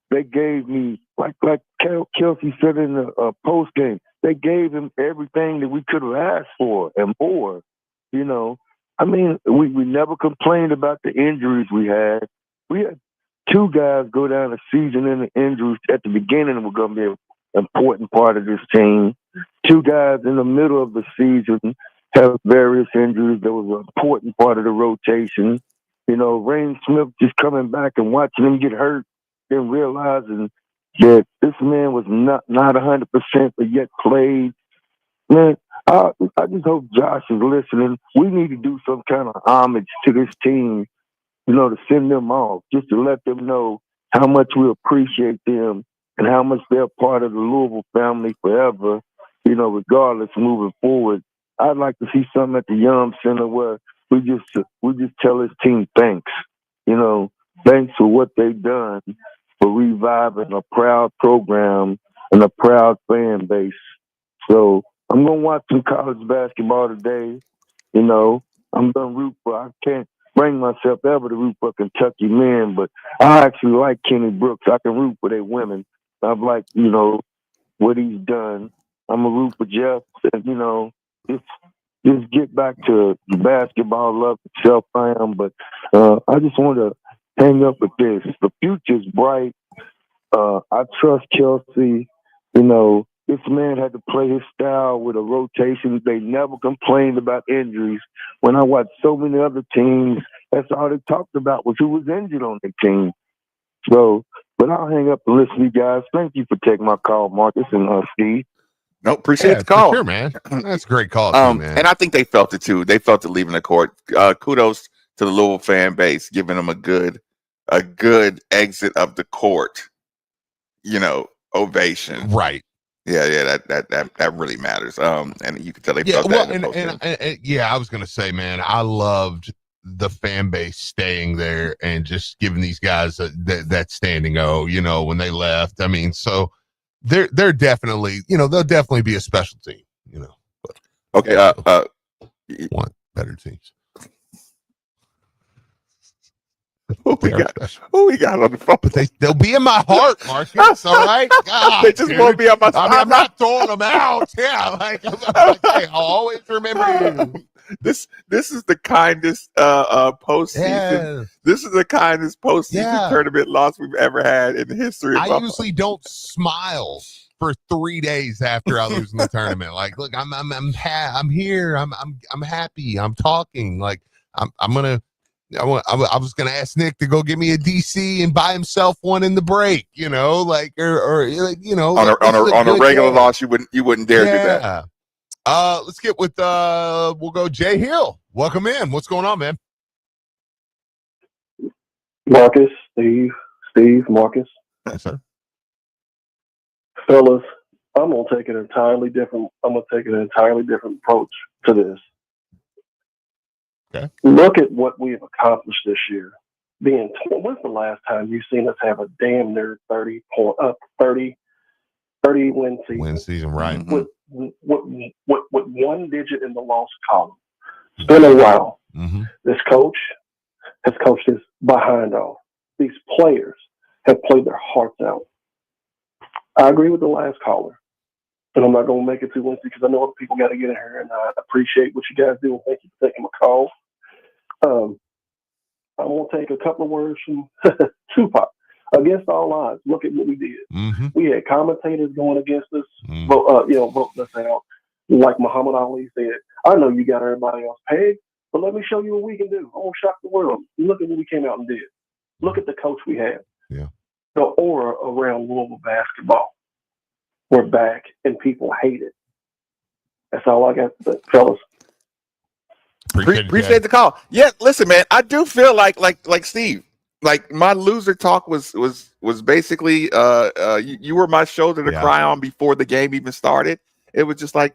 they gave me, like Kelsey said in the post game, they gave him everything that we could have asked for and more. We never complained about the injuries we had. We had 2 guys go down the season in the injuries at the beginning were going to be an important part of this team. 2 guys in the middle of the season have various injuries that was an important part of the rotation. Rain Smith just coming back and watching him get hurt and realizing that this man was not 100%, but yet played. Man, I just hope Josh is listening. We need to do some kind of homage to this team, to send them off, just to let them know how much we appreciate them and how much they're part of the Louisville family forever, regardless moving forward. I'd like to see something at the Yum Center where we just tell this team thanks. Thanks for what they've done for reviving a proud program and a proud fan base. So I'm going to watch some college basketball today. I'm going to root for, I can't bring myself ever to root for Kentucky men, but I actually like Kenny Brooks. I can root for their women. I've liked, what he's done. I'm going to root for Jeff and, just get back to the basketball love itself I am. But I just want to hang up with this. The future's bright. I trust Kelsey. This man had to play his style with a rotation. They never complained about injuries. When I watched so many other teams, that's all they talked about was who was injured on their team. So, but I'll hang up and listen to you guys. Thank you for taking my call, Marcus and Steve. No, appreciate the call. Sure, man. That's a great call, too, man. And I think they felt it too. They felt it leaving the court. Kudos to the Louisville fan base, giving them a good exit of the court. Ovation. Right. Yeah, that really matters. And you can tell they felt that. And I was gonna say, man, I loved the fan base staying there and just giving these guys that standing O. When they left. So they're definitely, they'll definitely be a special team. But, okay. Want better teams. Who we got on the phone? But they'll be in my heart, Marcus. All right, God, they just won't be on my. I'm not throwing them out. Yeah, I'll always remember you. This is the kindest postseason. Yeah. This is the kindest postseason tournament loss we've ever had in the history. I usually don't smile for 3 days after I lose in the tournament. Like, look, I'm here. I'm happy. I'm talking. Like, I'm gonna. I was gonna ask Nick to go get me a DC and buy himself one in the break, or on a regular loss, you wouldn't dare do that. Let's get with we'll go Jay Hill. Welcome in. What's going on, man? Marcus, Steve, Marcus. Yes, sir. Fellas, I'm gonna take an entirely different approach to this. Okay. Look at what we have accomplished this year. When's the last time you've seen us have a damn near 30 win season? Win season, right? With one digit in the loss column. It's been a while. Mm-hmm. This coach has coached his behind off. These players have played their hearts out. I agree with the last caller. And I'm not going to make it too lengthy because I know other people got to get in here, and I appreciate what you guys do. And thank you for taking my call. I'm going to take a couple of words from Tupac. Against all odds, look at what we did. Mm-hmm. We had commentators going against us, Mm-hmm. voting us out. Like Muhammad Ali said, I know you got everybody else pegged, but let me show you what we can do. I'm going to shock the world. Look at what we came out and did. Look at the coach we have. Yeah. The aura around Louisville basketball. we're back and people hate it. That's all I got to say, fellas. Appreciate the call. Yeah, listen, man, I do feel like Steve. Like my loser talk was basically you were my shoulder to cry on before the game even started. It was just like,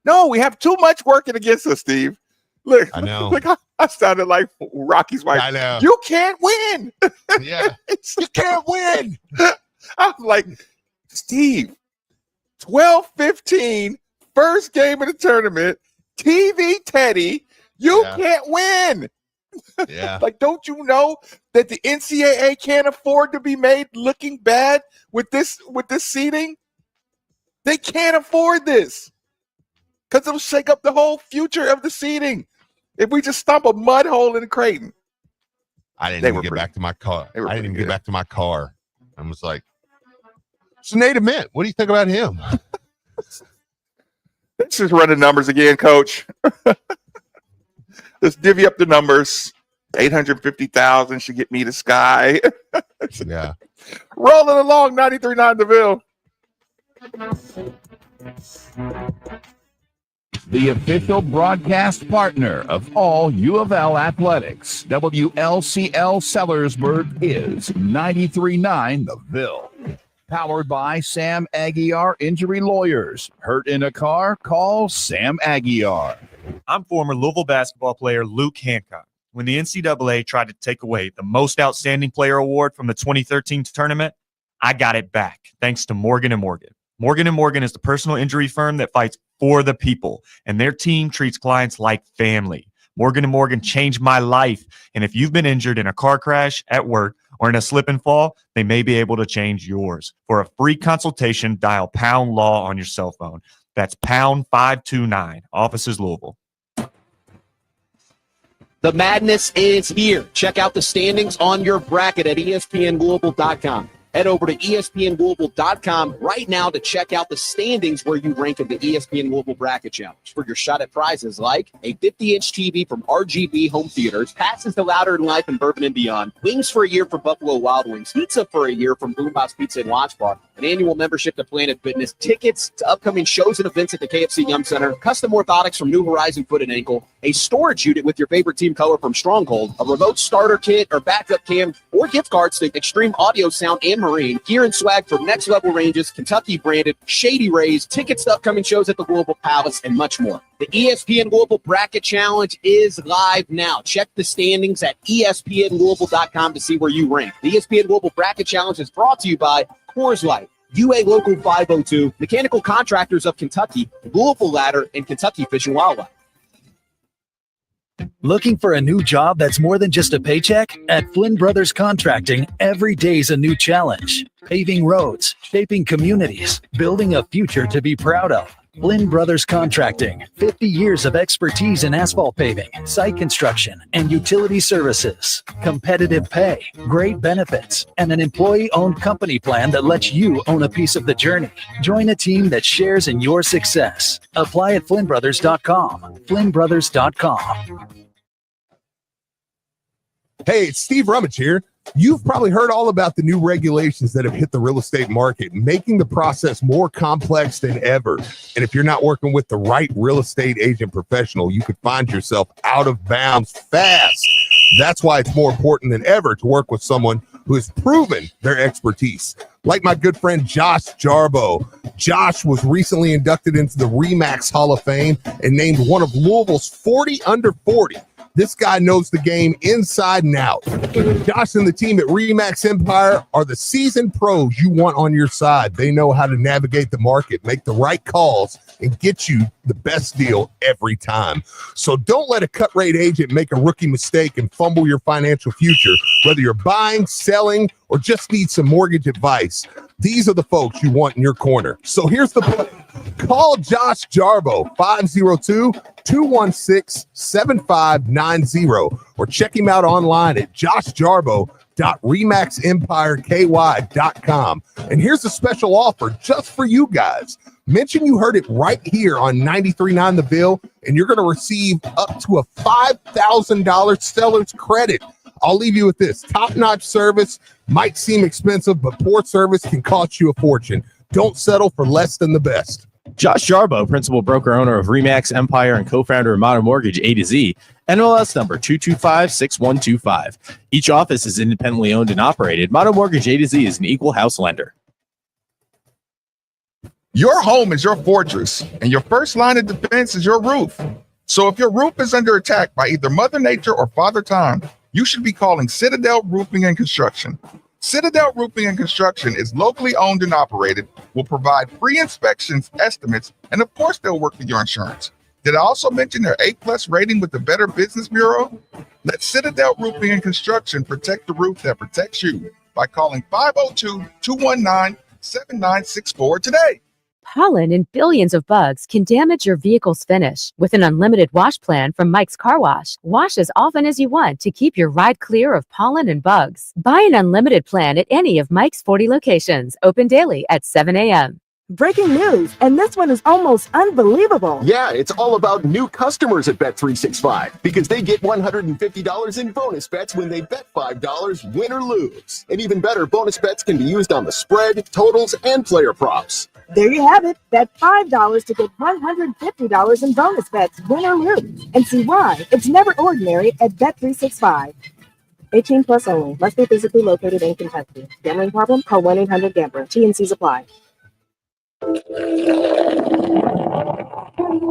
no, we have too much working against us, Steve. Look, I know. Look, I sounded like Rocky's wife. I know. You can't win. Yeah, you can't win. I'm like, Steve, 12-15, first game of the tournament, TV Teddy, you can't win. Yeah. Like, don't you know that the NCAA can't afford to be made looking bad with this seeding? They can't afford this because it'll shake up the whole future of the seeding if we just stomp a mud hole in Creighton. I didn't even get back to my car. I didn't even get back to my car. I was like, so Nate Ament, what do you think about him? Let's just run the numbers again, Coach. Let's divvy up the numbers. 850,000 should get me to Sky. Yeah. Rolling along, 93.9 DeVille. The official broadcast partner of all U of L athletics, WLCL Sellersburg is 93.9 The Ville. Powered by Sam Aguiar Injury Lawyers. Hurt in a car? Call Sam Aguiar. I'm former Louisville basketball player Luke Hancock. When the NCAA tried to take away the Most Outstanding Player Award from the 2013 tournament, I got it back thanks to Morgan & Morgan. Morgan & Morgan is the personal injury firm that fights for the people, and their team treats clients like family. Morgan & Morgan changed my life, and if you've been injured in a car crash, at work, or in a slip and fall, they may be able to change yours. For a free consultation, dial Pound Law on your cell phone. That's Pound 529. Offices Louisville. The madness is here. Check out the standings on your bracket at ESPNGlobal.com. Head over to ESPNGlobal.com right now to check out the standings where you rank in the ESPN Global Bracket Challenge for your shot at prizes like a 50-inch TV from RGB Home Theaters, passes to Louder Than Life and Bourbon and Beyond, wings for a year from Buffalo Wild Wings, pizza for a year from Boombox Pizza and Watch Bar, an annual membership to Planet Fitness, tickets to upcoming shows and events at the KFC Yum Center, custom orthotics from New Horizon Foot and Ankle, a storage unit with your favorite team color from Stronghold, a remote starter kit or backup cam, or gift cards to Extreme Audio Sound and Marine, gear and swag from Next Level Ranges, Kentucky branded, Shady Rays, tickets to upcoming shows at the Global Palace, and much more. The ESPN Global Bracket Challenge is live now. Check the standings at ESPNGlobal.com to see where you rank. The ESPN Global Bracket Challenge is brought to you by Coors Light, UA Local 502, Mechanical Contractors of Kentucky, Louisville Ladder, and Kentucky Fish and Wildlife. Looking for a new job that's more than just a paycheck? At Flynn Brothers Contracting, every day's a new challenge. Paving roads, shaping communities, building a future to be proud of. Flynn Brothers Contracting, 50 years of expertise in asphalt paving, site construction, and utility services. Competitive pay, great benefits, and an employee-owned company plan that lets you own a piece of the journey. Join a team that shares in your success. Apply at FlynnBrothers.com. FlynnBrothers.com. Hey, it's Steve Rummage here. You've probably heard all about the new regulations that have hit the real estate market, making the process more complex than ever. And if you're not working with the right real estate agent professional, you could find yourself out of bounds fast. That's why it's more important than ever to work with someone who has proven their expertise. Like my good friend Josh Jarbo. Josh was recently inducted into the RE/MAX Hall of Fame and named one of Louisville's 40 under 40. This guy knows the game inside and out. Josh and the team at RE/MAX Empire are the seasoned pros you want on your side. They know how to navigate the market, make the right calls, and get you the best deal every time. So don't let a cut-rate agent make a rookie mistake and fumble your financial future, whether you're buying, selling, or just need some mortgage advice. These are the folks you want in your corner. So here's the plan. Call Josh Jarbo, 502-216-7590, or check him out online at joshjarbo.remaxempireky.com. And here's a special offer just for you guys. Mention you heard it right here on 93.9 The Ville, and you're going to receive up to a $5,000 seller's credit. I'll leave you with this. Top-notch service might seem expensive, but poor service can cost you a fortune. Don't settle for less than the best. Josh Jarbo, principal broker owner of Remax Empire and co-founder of Modern Mortgage A to Z, NMLS number 2256125. Each office is independently owned and operated. Modern Mortgage A to Z is an equal house lender. Your home is your fortress, and your first line of defense is your roof. So if your roof is under attack by either Mother Nature or Father Time, you should be calling Citadel Roofing and Construction. Citadel Roofing and Construction is locally owned and operated, will provide free inspections, estimates, and of course they'll work with your insurance. Did I also mention their A+ rating with the Better Business Bureau? Let Citadel Roofing and Construction protect the roof that protects you by calling 502-219-7964 today. Pollen and billions of bugs can damage your vehicle's finish. With an unlimited wash plan from Mike's Car Wash, wash as often as you want to keep your ride clear of pollen and bugs. Buy an unlimited plan at any of Mike's 40 locations, open daily at 7 a.m. Breaking news, and this one is almost unbelievable. Yeah, it's all about new customers at Bet365 because they get $150 in bonus bets when they bet $5, win or lose. And even better, bonus bets can be used on the spread, totals, and player props. There you have it. Bet $5 to get $150 in bonus bets, win or lose. And see why it's never ordinary at Bet365. 18 plus only. Must be physically located in Kentucky. Gambling problem? Call 1-800-GAMBLER. T&Cs apply.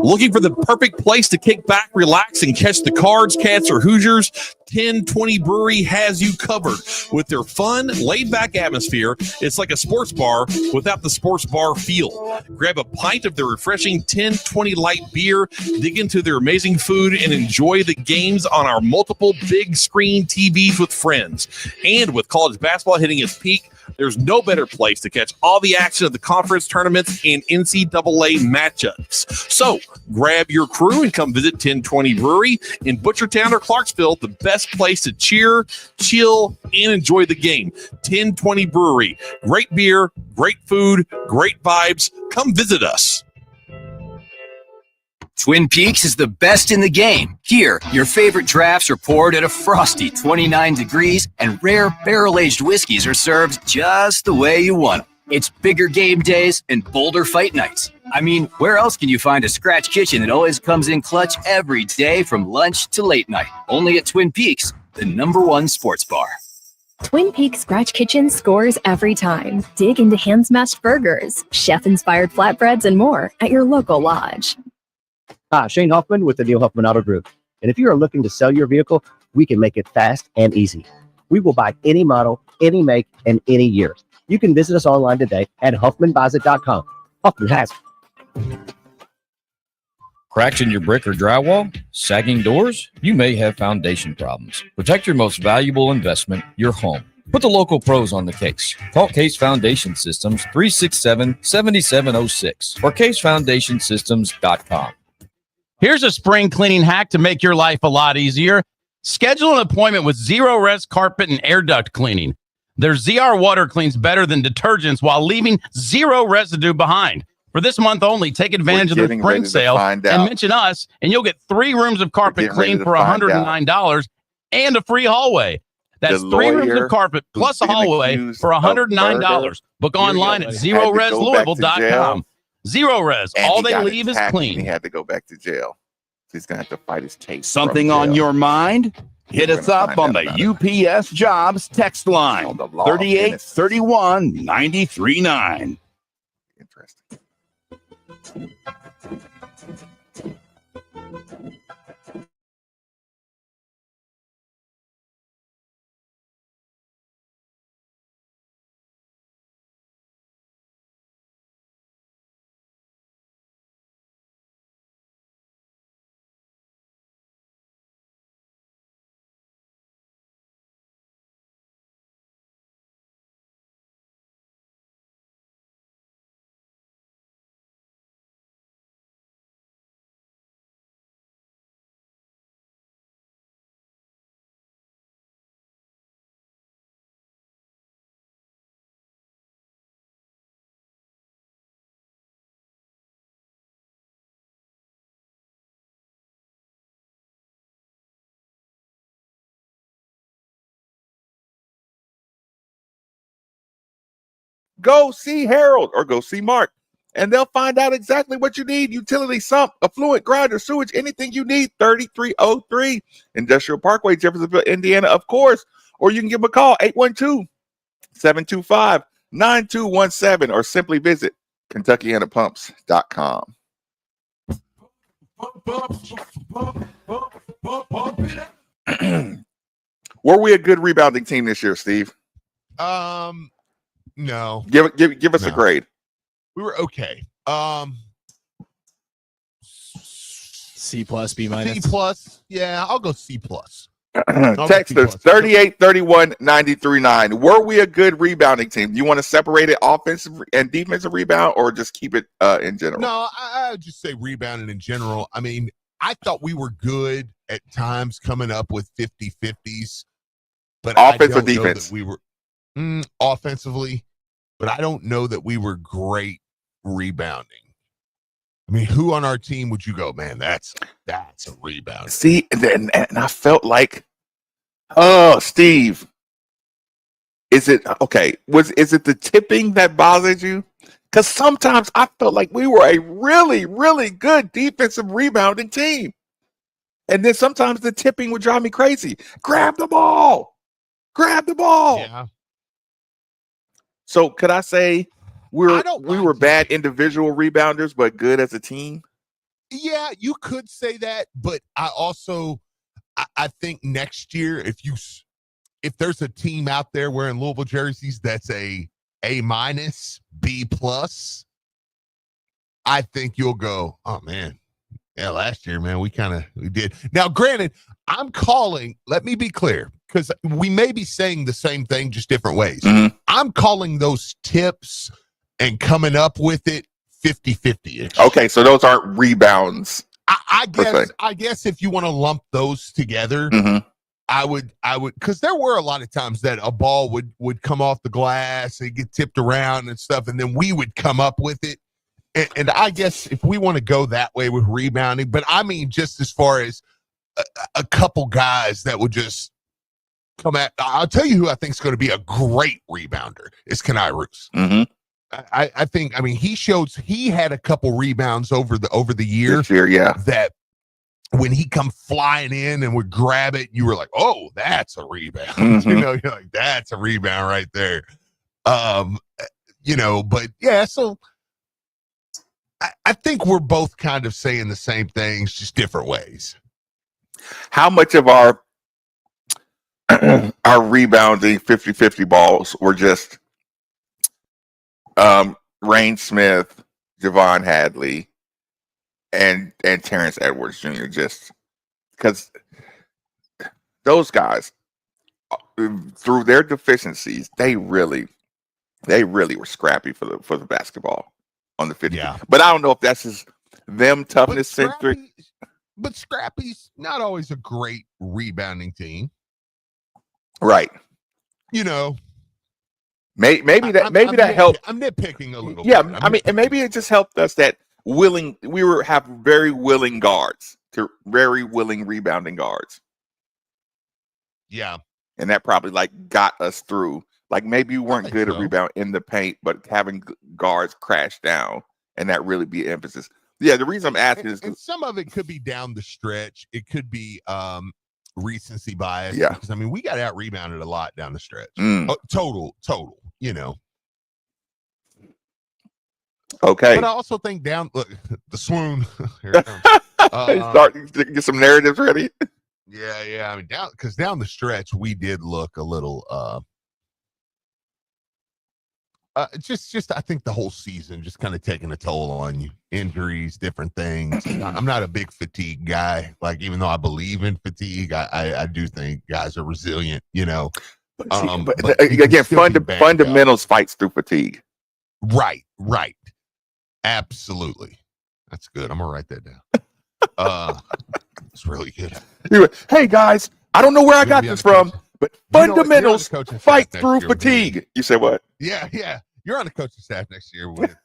Looking for the perfect place to kick back, relax, and catch the Cards, Cats, or Hoosiers? 1020 Brewery has you covered. With their fun, laid-back atmosphere, it's like a sports bar without the sports bar feel. Grab a pint of their refreshing 1020 light beer, dig into their amazing food, and enjoy the games on our multiple big screen TVs with friends. And with college basketball hitting its peak, there's no better place to catch all the action of the conference tournaments and NCAA matchups. So grab your crew and come visit 1020 Brewery in Butchertown or Clarksville, the best place to cheer, chill, and enjoy the game. 1020 Brewery. Great beer, great food, great vibes. Come visit us. Twin Peaks is the best in the game. Here, your favorite drafts are poured at a frosty 29 degrees, and rare barrel-aged whiskeys are served just the way you want them. It's bigger game days and bolder fight nights. I mean, where else can you find a scratch kitchen that always comes in clutch every day from lunch to late night? Only at Twin Peaks, the #1 sports bar. Twin Peaks Scratch Kitchen scores every time. Dig into hand-smashed burgers, chef-inspired flatbreads, and more at your local lodge. Hi, Shane Hoffman with the Neil Huffman Auto Group. And if you are looking to sell your vehicle, we can make it fast and easy. We will buy any model, any make, and any year. You can visit us online today at HuffmanBuysIt.com. Huffman has it. Cracks in your brick or drywall? Sagging doors? You may have foundation problems. Protect your most valuable investment, your home. Put the local pros on the case. Call Case Foundation Systems 367-7706 or CaseFoundationSystems.com. Here's a spring cleaning hack to make your life a lot easier. Schedule an appointment with Zero Res Carpet and Air Duct Cleaning. Their ZR water cleans better than detergents while leaving zero residue behind. For this month only, take advantage of their spring sale and mention us, and you'll get 3 rooms of carpet cleaned for $109 and a free hallway. That's 3 rooms of carpet plus a hallway for $109. Book online at ZeroResLouisville.com. Zero Res, all they leave is clean. He had to go back to jail. He's going to have to fight his case. Something on your mind? Hit us up on the UPS Jobs text line, 38 31 93.9. go see Harold or go see Mark, and they'll find out exactly what you need. Utility, sump, affluent, grinder, sewage, anything you need. 3303 Industrial Parkway, Jeffersonville, Indiana, of course. Or you can give them a call, 812-725-9217, or simply visit KentuckianaPumps.com. Were we a good rebounding team this year, Steve? No. Give us a grade. We were okay. C plus, B minus. C plus. Yeah, I'll go C plus. Text us 3831-939. Were we a good rebounding team? Do you want to separate it offensive and defensive rebound, or just keep it in general? No, I would just say rebounding in general. I mean, I thought we were good at times coming up with 50-50s, but offense or defense? We were offensively, but I don't know that we were great rebounding. I mean, who on our team would you go, man? That's a rebound. See, and I felt like, Steve, is it okay? Is it the tipping that bothered you? Because sometimes I felt like we were a really, really good defensive rebounding team, and then sometimes the tipping would drive me crazy. Grab the ball. Yeah. So could I say we were bad individual rebounders, but good as a team? Yeah, you could say that, but I also I think next year if there's a team out there wearing Louisville jerseys that's A minus, B plus, I think you'll go, oh man, yeah, last year, man, we did. Now, granted, let me be clear, because we may be saying the same thing, just different ways. Mm-hmm. I'm calling those tips and coming up with it 50-50-ish. Okay, so those aren't rebounds. I guess if you want to lump those together, mm-hmm. I would, because there were a lot of times that a ball would come off the glass and get tipped around and stuff, and then we would come up with it. And I guess if we want to go that way with rebounding, but I mean, just as far as a couple guys that would just come at, I'll tell you who I think is going to be a great rebounder is Kenai Roos. Mm-hmm. I think, he had a couple rebounds over the year. This year, yeah. That when he come flying in and would grab it, you were like, oh, that's a rebound. Mm-hmm. You're like, that's a rebound right there. But yeah, so I think we're both kind of saying the same things, just different ways. How much of our rebounding 50-50 balls were just Rain Smith, Javon Hadley, and Terrence Edwards Jr., just because those guys, through their deficiencies, they really were scrappy for the basketball on the 50. Yeah. But I don't know if that's just them toughness centric. But Scrappy's not always a great rebounding team. Right. Maybe that helped. I'm nitpicking a little. Yeah, bit. And maybe it just helped us that we have very willing guards, very willing rebounding guards. Yeah, and that probably got us through. Maybe we weren't good at rebound in the paint, but having guards crash down and that really be emphasis. Yeah, the reason I'm asking is and some of it could be down the stretch. It could be recency bias. Yeah, because we got out rebounded a lot down the stretch. Total. Okay. But I also think look, the swoon. Here it comes. Start to get some narratives ready. Yeah. Down the stretch, we did look a little. Just I think the whole season just kind of taking a toll on you. Injuries, different things. I'm not a big fatigue guy. Even though I believe in fatigue, I do think guys are resilient. But again, fundamentals fights through fatigue. Right. Absolutely. That's good. I'm gonna write that down. It's really good. Hey guys, I don't know where I got this from, but fundamentals fight through fatigue. You say what? Yeah. You're on the coaching staff next year with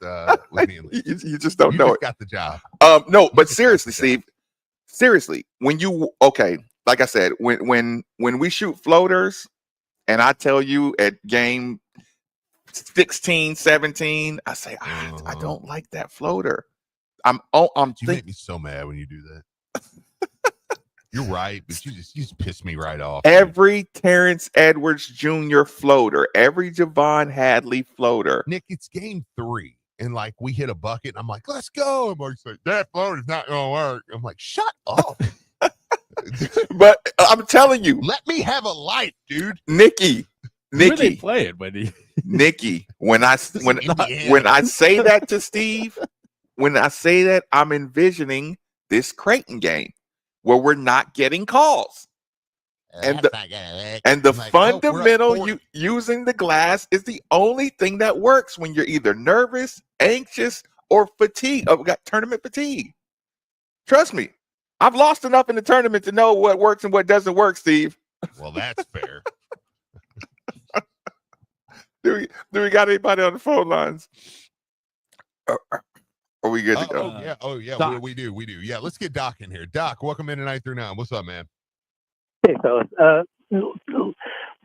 me and Lee. You just don't know it. Got the job. No, but seriously, Steve. Seriously, like I said, when we shoot floaters, and I tell you at game 16, 17. I say, I don't like that floater. You make me so mad when you do that. You're right, but you just piss me right off. Every Terrence Edwards Jr. floater, every Javon Hadley floater. Nick, it's game 3, and like we hit a bucket, and I'm like, let's go. And Mark's like, that floater's not gonna work. I'm like, shut up. But I'm telling you, let me have a life, dude. Nikki. Who are they playing, Wendy? Nikki, when I say that to Steve, when I say that, I'm envisioning this Creighton game where we're not getting calls. And the fundamental using the glass is the only thing that works when you're either nervous, anxious, or fatigued. Oh, we got tournament fatigue. Trust me, I've lost enough in the tournament to know what works and what doesn't work, Steve. Well, that's fair. Do we got anybody on the phone lines? Are we good to go? Oh yeah. We do. Yeah, let's get Doc in here. Doc, welcome in tonight through 9. What's up, man? Hey, fellas.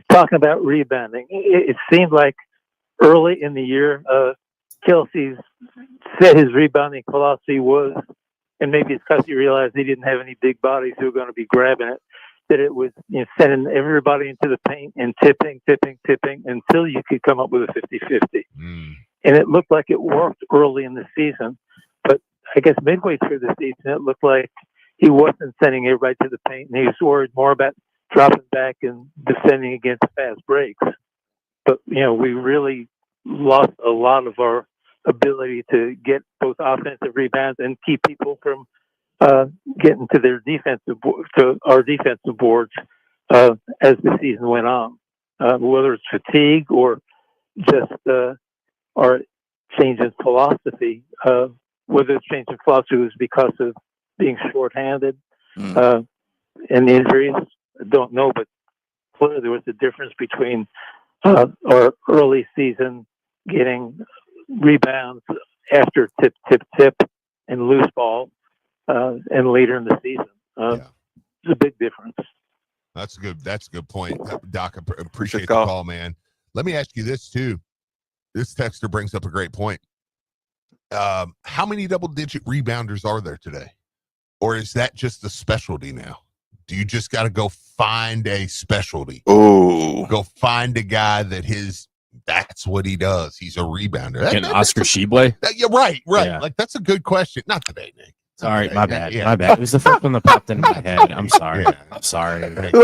Talking about rebounding, it seemed like early in the year, Kelsey said his rebounding philosophy was, and maybe it's because he realized he didn't have any big bodies who were going to be grabbing it, that it was sending everybody into the paint and tipping until you could come up with a 50-50. And it looked like it worked early in the season, but I guess midway through the season, it looked like he wasn't sending everybody to the paint, and he was worried more about dropping back and defending against fast breaks. But, we really lost a lot of our ability to get both offensive rebounds and keep people from getting to their our defensive boards as the season went on, whether it's fatigue or just our change in philosophy. Whether it's change in philosophy was because of being shorthanded and injuries, I don't know, but clearly there was a difference between our early season getting rebounds after tip and loose ball and later in the season. It's a big difference. That's a good point, Doc. I appreciate the call, man. Let me ask you this too. This texter brings up a great point. How many double-digit rebounders are there today? Or is that just a specialty now? Do you just got to go find a specialty? Oh, go find a guy that's what he does. He's a rebounder. An Oscar Shibwe? Yeah, right. Yeah. Like, that's a good question. Not today, Nick. Sorry, my bad. My bad. It was the first one that popped into my head. I'm sorry. I'm sorry.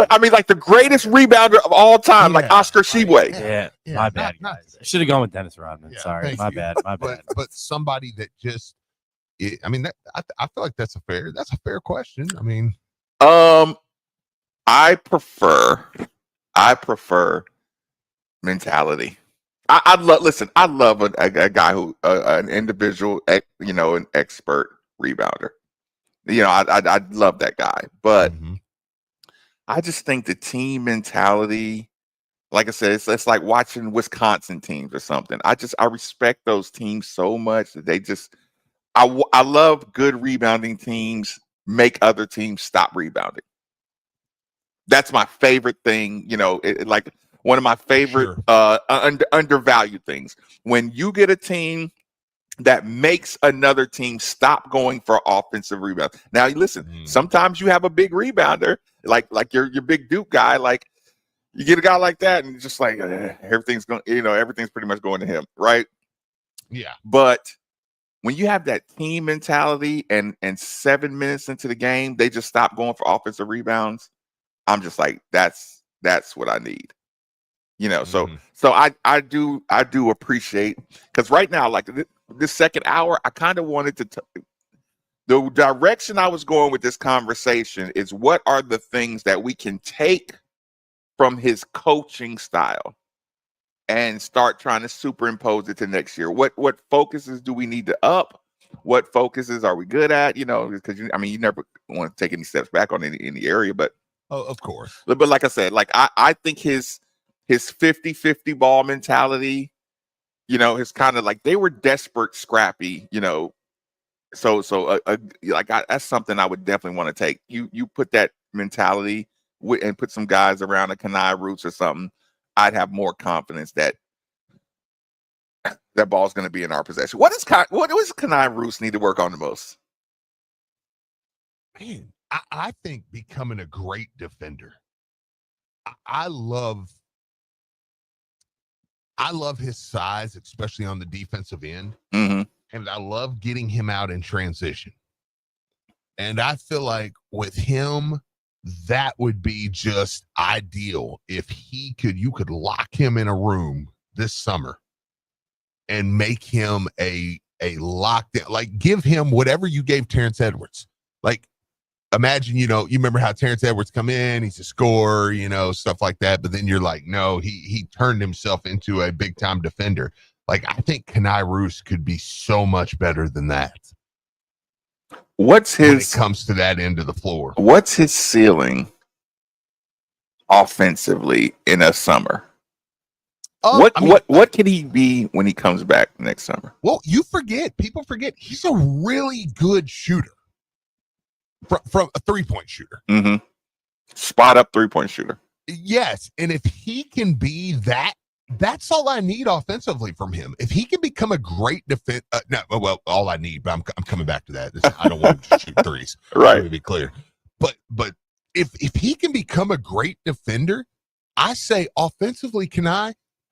I mean, like the greatest rebounder of all time, like Oscar Shibwe. Yeah, my bad. I should have gone with Dennis Rodman. Sorry, my bad. But somebody that just, I mean, I feel like that's a fair question. I mean, I prefer mentality. I love a guy who an individual, an expert rebounder. I love that guy, but I just think the team mentality, like I said, it's like watching Wisconsin teams or something. I respect those teams so much that they just, I love good rebounding teams make other teams stop rebounding. That's my favorite thing. Like one of my favorite undervalued things. When you get a team that makes another team stop going for offensive rebounds. Now, listen, sometimes you have a big rebounder, like your big Duke guy, like you get a guy like that and just like everything's pretty much going to him, right? Yeah. But when you have that team mentality and 7 minutes into the game, they just stop going for offensive rebounds, I'm just like, that's what I need. So I do appreciate, because right now, like this second hour, I kind of wanted to the direction I was going with this conversation is what are the things that we can take from his coaching style and start trying to superimpose it to next year. What focuses do we need to up? What focuses are we good at? Because you never want to take any steps back on any area, but of course. But like I said, like I think his 50-50 ball mentality, is kind of like they were desperate, scrappy, So that's something I would definitely want to take. You put that mentality and put some guys around a Kanai Roots or something, I'd have more confidence that that ball's going to be in our possession. What does Kenai Roos need to work on the most? Man, I think becoming a great defender. I love his size, especially on the defensive end. Mm-hmm. And I love getting him out in transition. And I feel like with him, that would be just ideal if you could lock him in a room this summer and make him a lockdown, like give him whatever you gave Terrence Edwards. Like, imagine, you remember how Terrence Edwards come in, he's a scorer, stuff like that. But then you're like, no, he turned himself into a big time defender. Like, I think Kenai Roos could be so much better than that. When it comes to that end of the floor? What's his ceiling offensively in a summer? What can he be when he comes back next summer? Well, people forget he's a really good shooter. From a 3-point shooter. Mm-hmm. Spot up 3-point shooter. Yes. And if he can be that, that's all I need offensively from him. If he can become a great defense, all I need, but I'm coming back to that. I don't want him to shoot threes. Right. Let me be clear. But if he can become a great defender, I say offensively,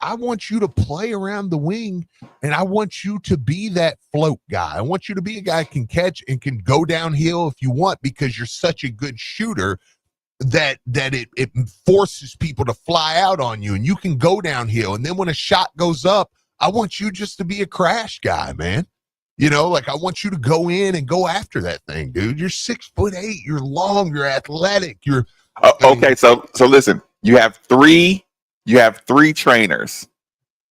I want you to play around the wing, and I want you to be that float guy. I want you to be a guy who can catch and can go downhill if you want, because you're such a good shooter that it forces people to fly out on you, and you can go downhill. And then when a shot goes up, I want you just to be a crash guy, man. I want you to go in and go after that thing, dude. You're 6'8", you're long, you're athletic, you're okay. So listen, you have three trainers,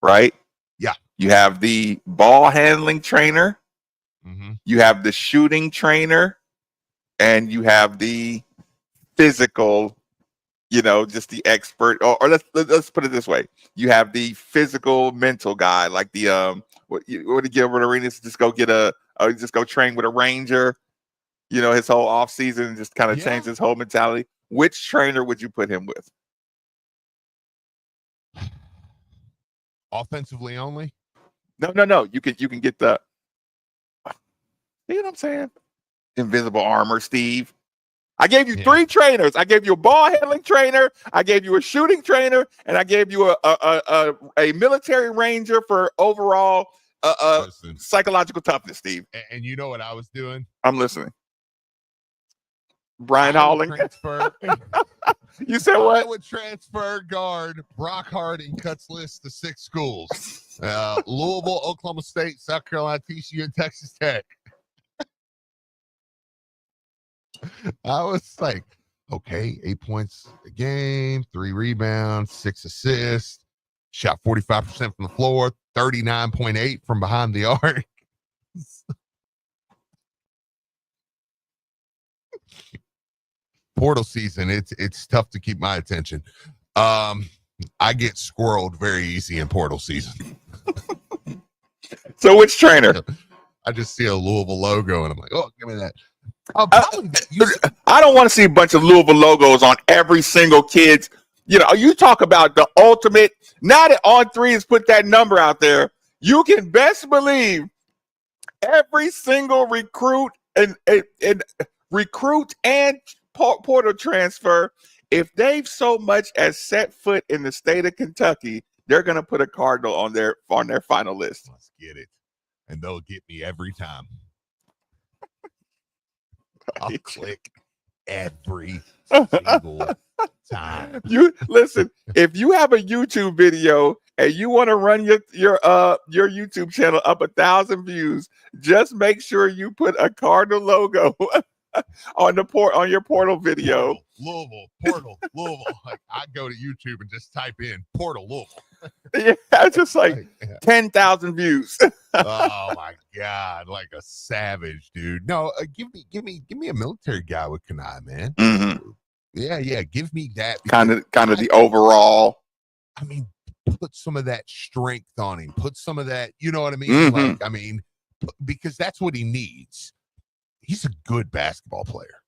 right? Yeah. You have the ball handling trainer, mm-hmm. You have the shooting trainer, and you have the physical, just the expert. Or let's put it this way: you have the physical, mental guy, like the what did Gilbert Arenas just go train with a ranger, his whole off season, and just kind of change his whole mentality. Which trainer would you put him with? Offensively only? No. You can get the. You know what I'm saying? Invisible armor, Steve. I gave you 3 trainers. I gave you a ball handling trainer. I gave you a shooting trainer, and I gave you a military ranger for overall psychological toughness, Steve. And you know what I was doing? I'm listening. Brian Howling. You said what? I would transfer guard Brock Harding, cuts list to 6 schools: Louisville, Oklahoma State, South Carolina, TCU, and Texas Tech. I was like, okay, 8 points a game, 3 rebounds, 6 assists, shot 45% from the floor, 39.8 from behind the arc. Portal season, it's tough to keep my attention. I get squirreled very easy in portal season. So which trainer? I just see a Louisville logo and I'm like, oh, give me that. I don't want to see a bunch of Louisville logos on every single kid's. You talk about the ultimate. Now that On3 has put that number out there, you can best believe every single recruit and portal transfer, if they've so much as set foot in the state of Kentucky, they're going to put a Cardinal on their final list. Let's get it. And they'll get me every time. I'll click every single time. You listen, if you have a YouTube video and you want to run your YouTube channel up 1,000 views, just make sure you put a Cardinal logo on your portal video. Portal, Louisville. Like, I go to YouTube and just type in Portal Louisville. Yeah, just like 10,000 views. Oh my God, like a savage, dude. No, give me a military guy with Kenai, man. Mm-hmm. Yeah, give me that. Kind of the overall. I mean, put some of that strength on him. Put some of that, you know what I mean? Mm-hmm. Because that's what he needs. He's a good basketball player.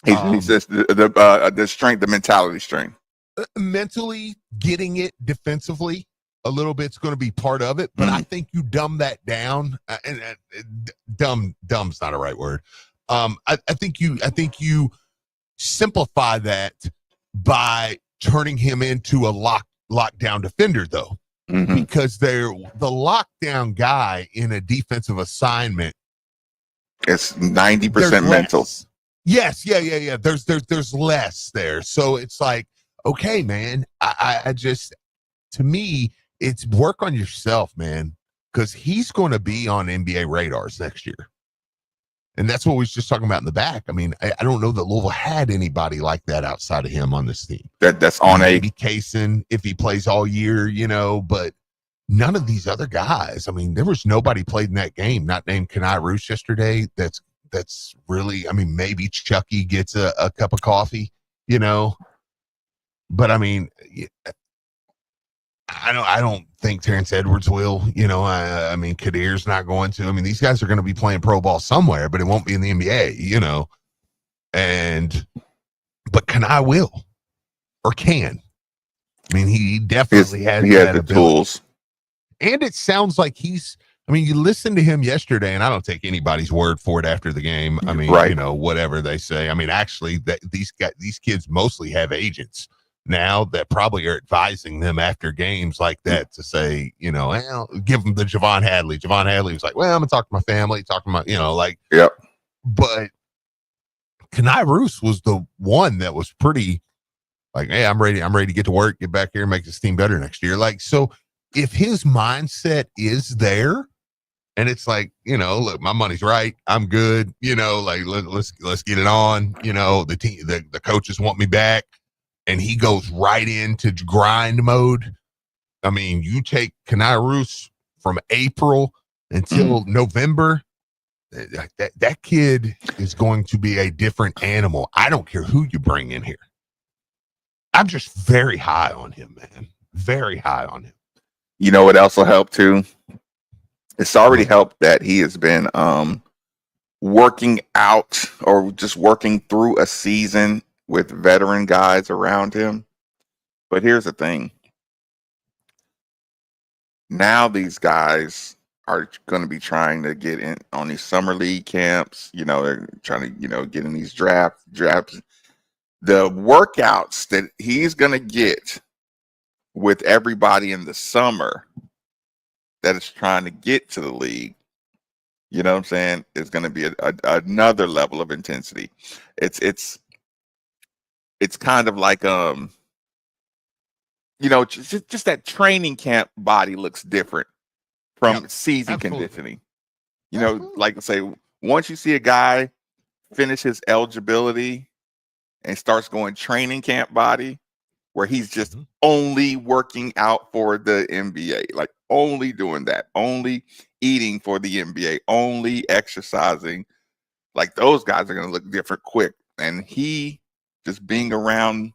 He's just the strength, the mentality strength. Mentally getting it defensively, a little bit's going to be part of it, but I think you dumb that down. Dumb's not a right word. I think you simplify that by turning him into a lockdown defender, though, because they're the lockdown guy in a defensive assignment. It's 90% mental. Yes, yeah. There's less there, so it's like, okay, man. I just, to me, it's work on yourself, man, because he's going to be on NBA radars next year. And that's what we was just talking about in the back. I mean, I don't know that Louisville had anybody like that outside of him on this team. That's on maybe Kaysen if he plays all year, but none of these other guys. I mean, there was nobody played in that game, not named Kenai Roos yesterday. That's really, I mean, maybe Chucky gets a cup of coffee, but I mean, I don't think Terrence Edwards will, I mean, Kadir's not going to. I mean, these guys are going to be playing pro ball somewhere, but it won't be in the NBA, but Kenai will or can. I mean, he definitely has the ability. Tools. And it sounds like you listen to him yesterday, and I don't take anybody's word for it after the game. I mean, whatever they say. I mean, actually, these kids mostly have agents now that probably are advising them after games like that to say, well, give them the Javon Hadley. Javon Hadley was like, well, I'm gonna talk to my family, talk to my, yep. But Kenai Roos was the one that was pretty like, hey, I'm ready to get to work, get back here, and make this team better next year. Like, so if his mindset is there, and it's like, look, my money's right, I'm good, like let's get it on, the team, the coaches want me back. And he goes right into grind mode. I mean, you take Kenai Roos from April until November, that kid is going to be a different animal. I don't care who you bring in here. I'm just very high on him, man. Very high on him. You know what else will help too? It's already helped that he has been working out or just working through a season with veteran guys around him. But here's the thing. Now these guys are going to be trying to get in on these summer league camps. They're trying to, get in these drafts. The workouts that he's going to get with everybody in the summer that is trying to get to the league, you know what I'm saying, is going to be another level of intensity. It's kind of like just that training camp body looks different from season conditioning. Like say once you see a guy finish his eligibility and starts going training camp body where he's just only working out for the NBA, like only doing that, only eating for the NBA, only exercising, like those guys are going to look different quick. And he just being around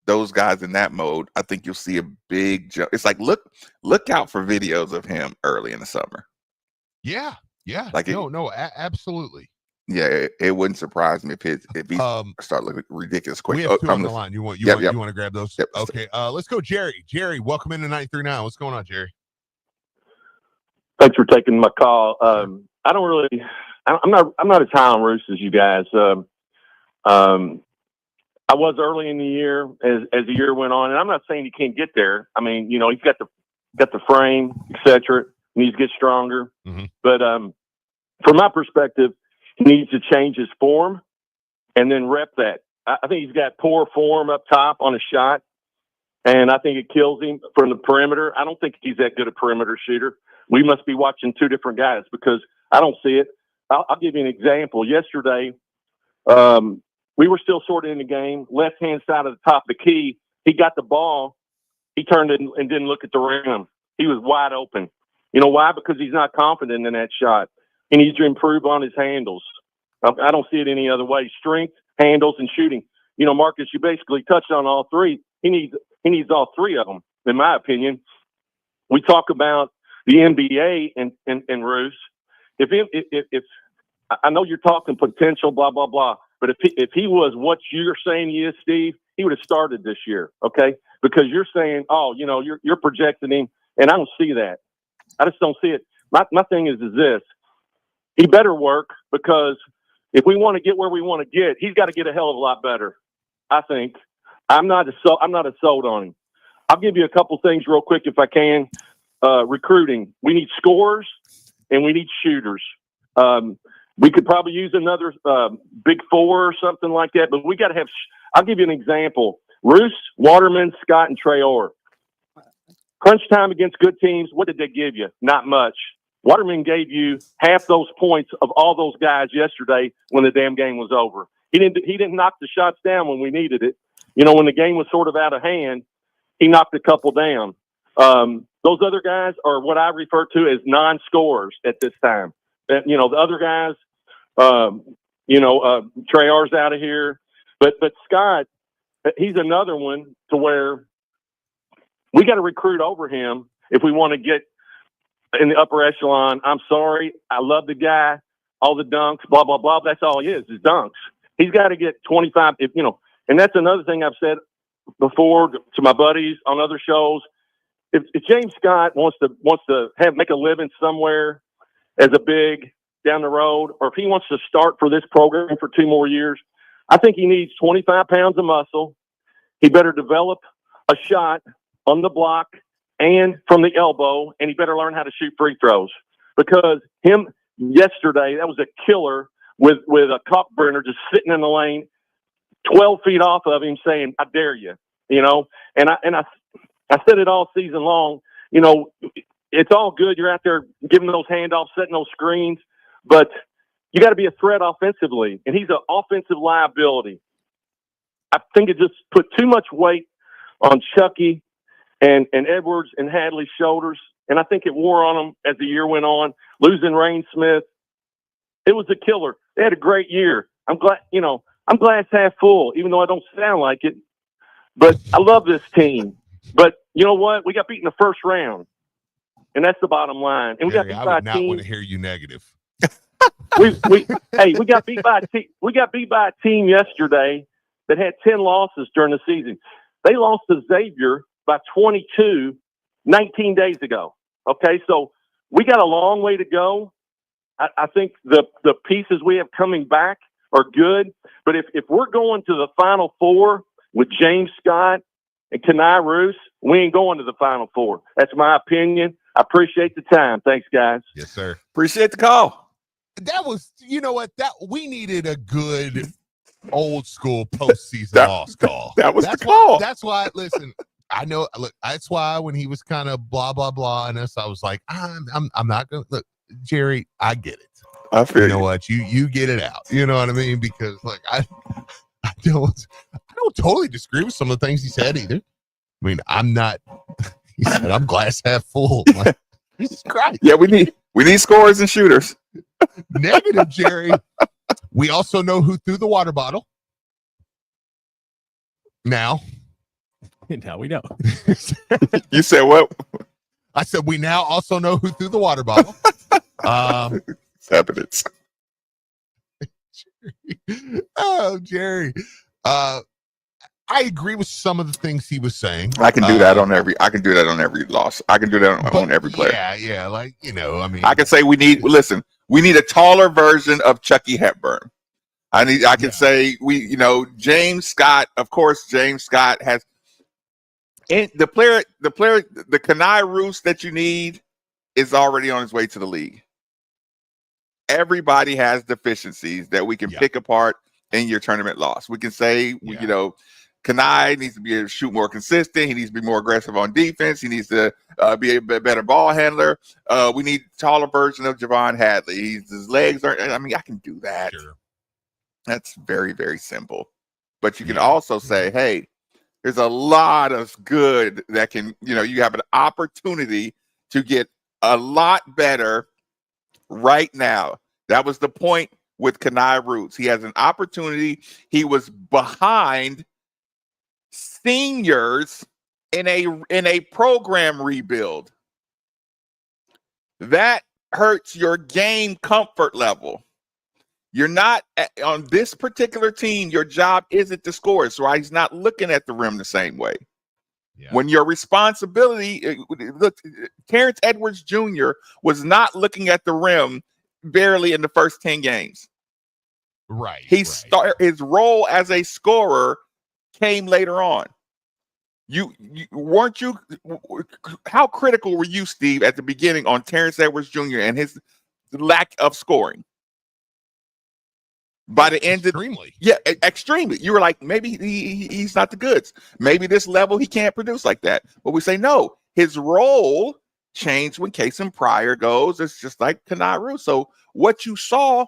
those guys in that mode, I think you'll see a big jump. It's like look out for videos of him early in the summer. Yeah. Like absolutely. Yeah, it wouldn't surprise me if he start looking ridiculous quick. We have two on the line. You want to grab those? Yep. Okay. Let's go, Jerry. Jerry, welcome into 93.9. What's going on, Jerry? Thanks for taking my call. I'm not as high on Roos as you guys. I was early in the year as the year went on, and I'm not saying he can't get there. I mean, he's got the frame, etc. Needs to get stronger. But from my perspective, he needs to change his form and then rep that. I think he's got poor form up top on a shot, and I think it kills him from the perimeter. I don't think he's that good a perimeter shooter. We must be watching two different guys because I don't see it. I'll give you an example. Yesterday, we were still sort of in the game, left-hand side of the top of the key. He got the ball. He turned it and didn't look at the rim. He was wide open. You know why? Because he's not confident in that shot. He needs to improve on his handles. I don't see it any other way. Strength, handles, and shooting. Marcus, you basically touched on all three. He needs all three of them, in my opinion. We talk about the NBA and Roos. If I know you're talking potential, blah blah blah, but if he was what you're saying he is, Steve, he would have started this year, okay? Because you're saying, you're projecting him And I don't see that. I just don't see it. My thing is this. He better work, because if we want to get where we want to get, he's got to get a hell of a lot better, I think. I'm not as sold on him. I'll give you a couple things real quick if I can. Recruiting. We need scorers and we need shooters. We could probably use another big four or something like that, but we got to have I'll give you an example. Roos, Waterman, Scott, and Traore. Crunch time against good teams, what did they give you? Not much. Waterman gave you half those points of all those guys yesterday when the damn game was over. He didn't knock the shots down when we needed it. When the game was sort of out of hand, he knocked a couple down. Those other guys are what I refer to as non-scorers at this time. The other guys, Traor's out of here, but Scott, he's another one to where we got to recruit over him if we want to get in the upper echelon. I'm sorry, I love the guy, all the dunks, blah blah blah. That's all he is dunks. He's got to get 25. And that's another thing I've said before to my buddies on other shows. If James Scott wants to make a living somewhere as a big down the road, or if he wants to start for this program for 2 more years, I think he needs 25 pounds of muscle. He better develop a shot on the block and from the elbow, and he better learn how to shoot free throws. Because him yesterday, that was a killer with a Cockburner just sitting in the lane, 12 feet off of him, saying, "I dare you," And I said it all season long. It's all good. You're out there giving those handoffs, setting those screens, but you got to be a threat offensively, and he's an offensive liability. I think it just put too much weight on Chucky and Edwards and Hadley's shoulders, and I think it wore on them as the year went on. Losing Rain Smith, it was a killer. They had a great year. I'm glad, I'm glass half full, even though I don't sound like it. But I love this team. But you know what? We got beat in the first round, and that's the bottom line. And we got beat by a team. I would not want to hear you negative. we got beat by a team. We got beat by a team yesterday that had 10 losses during the season. They lost to Xavier by 22 19 days ago. Okay, so we got a long way to go. I think the pieces we have coming back are good. But if we're going to the Final Four with James Scott and Kenai Roos, we ain't going to the Final Four. That's my opinion. I appreciate the time. Thanks, guys. Yes, sir. Appreciate the call. That was, we needed a good old school postseason loss call. That's the call. That's why, listen, I know, look, that's why when he was kind of blah, blah, blah on us, I was like, I'm not going to, look, Jerry, I get it. I feel you know what? You get it out. You know what I mean? Because like, I don't totally disagree with some of the things he said either. I mean, he said, I'm glass half full. I'm like, Jesus Christ. Yeah, we need scorers and shooters. Negative, Jerry. We also know who threw the water bottle. Now we know. You said what? I said we now also know who threw the water bottle. It's evidence. Oh, Jerry. I agree with some of the things he was saying. I can do that on every loss. I can do that on every player. Yeah. Like, I mean, I can say we need a taller version of Chucky Hepburn. I can say James Scott, of course, James Scott has the player, the Kenai Roos that you need is already on his way to the league. Everybody has deficiencies that we can pick apart in your tournament loss. We can say, Kenai needs to be able to shoot more consistent. He needs to be more aggressive on defense. He needs to be a better ball handler. We need a taller version of Javon Hadley. His legs are, I can do that. Sure. That's very, very simple. But you can also say, hey, there's a lot of good that can, you have an opportunity to get a lot better right now. That was the point with Kenai Roos. He has an opportunity. He was behind seniors in a program rebuild. That hurts your game comfort level. You're not on this particular team. Your job isn't to score. So he's not looking at the rim the same way. When your responsibility, look, Terrence Edwards Jr. was not looking at the rim barely in the first 10 games. Right. His role as a scorer came later on. You weren't you? How critical were you, Steve, at the beginning on Terrence Edwards Jr. and his lack of scoring? By the end, extremely. Extremely. You were like, maybe he's not the goods. Maybe this level he can't produce like that. But we say no. His role changed when Kason Pryor goes. It's just like Kanaru. So what you saw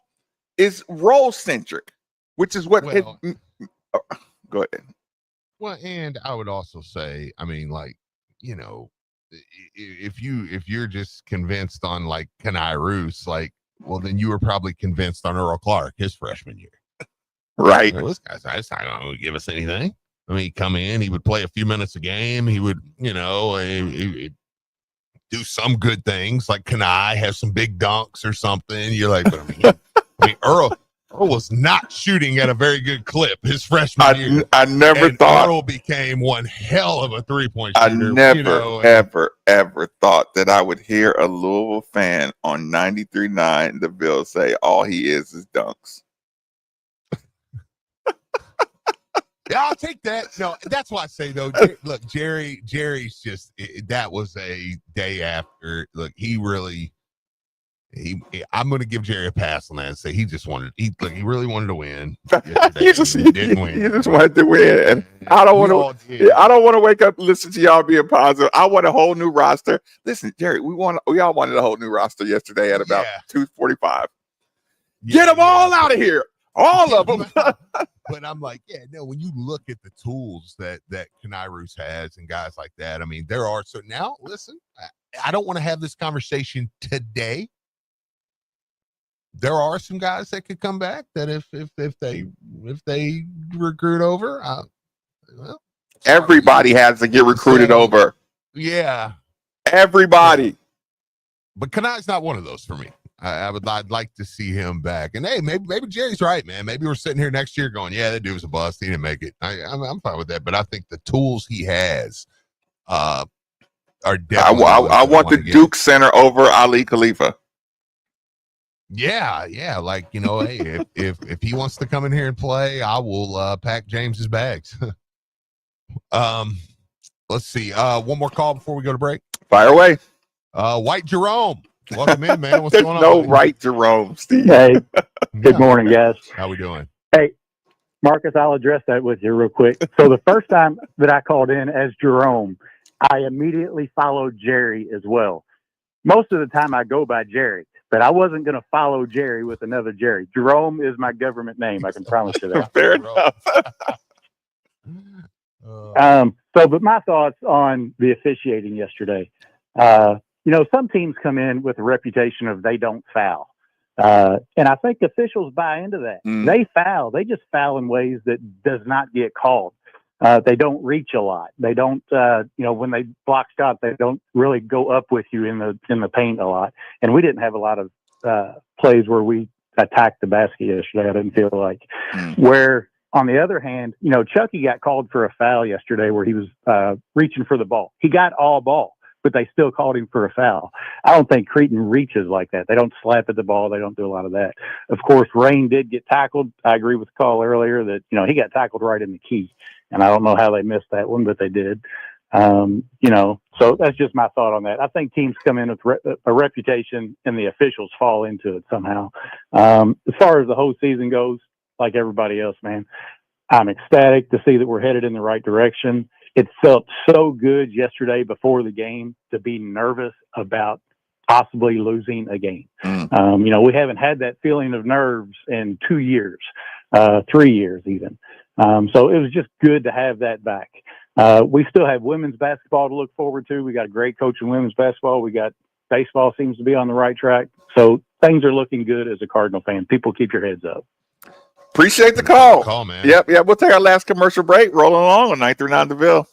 is role centric, which is what. Go ahead. Well, and I would also say, I mean, like, you know, if you're just convinced on like Kenai Roos, like, well, then you were probably convinced on Earl Clark his freshman year. Right. Well, this guy's not going to give us anything. I mean, he'd come in, he would play a few minutes a game. He would, you know, he'd do some good things like Kenai have some big dunks or something. You're like, but I mean, Earl was not shooting at a very good clip his freshman year. I never thought Earl became one hell of a 3-point shooter. I never, ever thought that I would hear a Louisville fan on 93.9 The Ville say all he is dunks. Yeah, I'll take that. No, that's why I say though. Look, Jerry's just that was a day after. Look, he I'm going to give Jerry a pass on that and say he really wanted to win. He didn't win. He just wanted to win. And I don't want to wake up and listen to y'all being positive. I want a whole new roster. Listen, Jerry, we all wanted a whole new roster yesterday at about 2:45. Get them all out of here. All of them. But I'm like, when you look at the tools that Kenai Roos has and guys like that, I mean, there are. So now, listen, I don't want to have this conversation today. There are some guys that could come back that if they recruit over, everybody has to get recruited over. Yeah, everybody. But Kanai's not one of those for me. I'd like to see him back. And hey, maybe Jerry's right, man. Maybe we're sitting here next year going, yeah, that dude was a bust. He didn't make it. I'm fine with that. But I think the tools he has are definitely. I want the Duke Center over Ali Khalifa. Yeah. Like, you know, hey, if he wants to come in here and play, I will pack James's bags. Let's see. One more call before we go to break. Fire away. White Jerome. Welcome in, man. What's There's going on? No right Jerome, Steve. Hey, good morning, guys. How we doing? Hey, Marcus, I'll address that with you real quick. So the first time that I called in as Jerome, I immediately followed Jerry as well. Most of the time I go by Jerry, but I wasn't going to follow Jerry with another Jerry. Jerome is my government name. I can promise you that. Fair enough. But my thoughts on the officiating yesterday, you know, some teams come in with a reputation of they don't foul. And I think officials buy into that. They foul. They just foul in ways that does not get called. They don't reach a lot. They don't, when they block shots, they don't really go up with you in the paint a lot. And we didn't have a lot of plays where we attacked the basket yesterday. I didn't feel like. Where on the other hand, you know, Chucky got called for a foul yesterday where he was reaching for the ball. He got all ball, but they still called him for a foul. I don't think Creighton reaches like that. They don't slap at the ball. They don't do a lot of that. Of course, Rain did get tackled. I agree with the call earlier that, you know, he got tackled right in the key. And I don't know how they missed that one, but they did. So that's just my thought on that. I think teams come in with a reputation and the officials fall into it somehow. As far as the whole season goes, like everybody else, man, I'm ecstatic to see that we're headed in the right direction. It felt so good yesterday before the game to be nervous about possibly losing a game. We haven't had that feeling of nerves in 2 years, 3 years even. So it was just good to have that back. We still have women's basketball to look forward to. We got a great coach in women's basketball. We got baseball seems to be on the right track. So things are looking good as a Cardinal fan. People keep your heads up. Appreciate the call. Man. Yep. We'll take our last commercial break. Rolling along on 939 The Ville.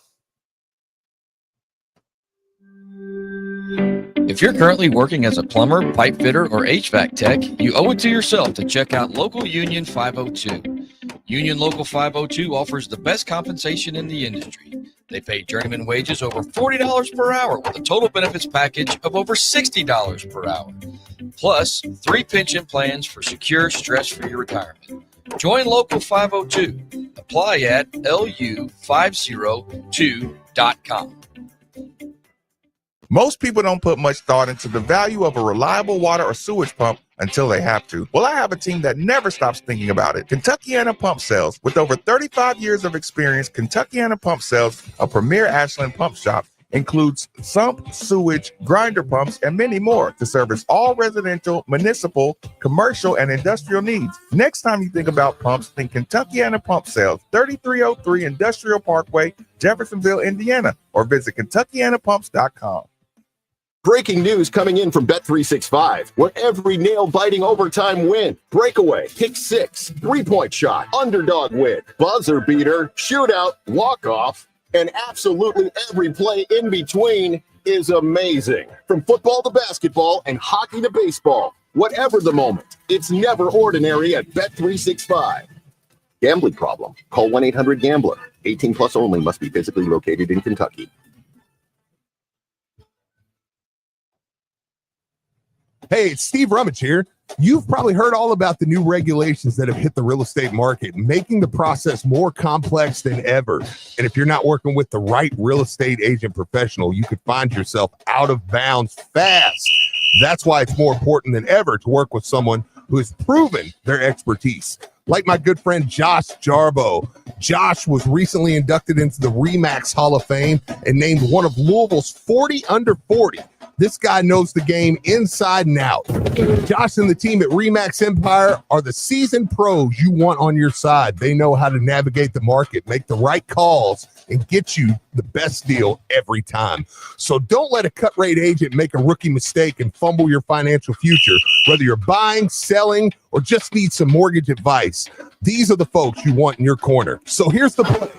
If you're currently working as a plumber, pipe fitter, or HVAC tech, you owe it to yourself to check out Local Union 502. Union Local 502 offers the best compensation in the industry. They pay journeyman wages over $40 per hour with a total benefits package of over $60 per hour. Plus, 3 pension plans for secure, stress-free retirement. Join Local 502. Apply at lu502.com. Most people don't put much thought into the value of a reliable water or sewage pump until they have to. Well, I have a team that never stops thinking about it. Kentuckiana Pump Sales. With over 35 years of experience, Kentuckiana Pump Sales, a premier Ashland pump shop, includes sump, sewage, grinder pumps, and many more to service all residential, municipal, commercial, and industrial needs. Next time you think about pumps, think Kentuckiana Pump Sales, 3303 Industrial Parkway, Jeffersonville, Indiana, or visit KentuckianaPumps.com. Breaking news coming in from Bet365, where every nail-biting overtime win, breakaway, kick six, three-point shot, underdog win, buzzer beater, shootout, walk-off, and absolutely every play in between is amazing. From football to basketball and hockey to baseball, whatever the moment, it's never ordinary at Bet365. Gambling problem? Call 1-800-GAMBLER. 18 plus only. Must be physically located in Kentucky. Hey, it's Steve Rummage here. You've probably heard all about the new regulations that have hit the real estate market, making the process more complex than ever. And if you're not working with the right real estate agent professional, you could find yourself out of bounds fast. That's why it's more important than ever to work with someone who has proven their expertise. Like my good friend Josh Jarbo. Josh was recently inducted into the RE/MAX Hall of Fame and named one of Louisville's 40 under 40. This guy knows the game inside and out. Josh and the team at RE/MAX Empire are the seasoned pros you want on your side. They know how to navigate the market, make the right calls, and get you the best deal every time. So don't let a cut rate agent make a rookie mistake and fumble your financial future. Whether you're buying, selling, or just need some mortgage advice, these are the folks you want in your corner. So here's the play.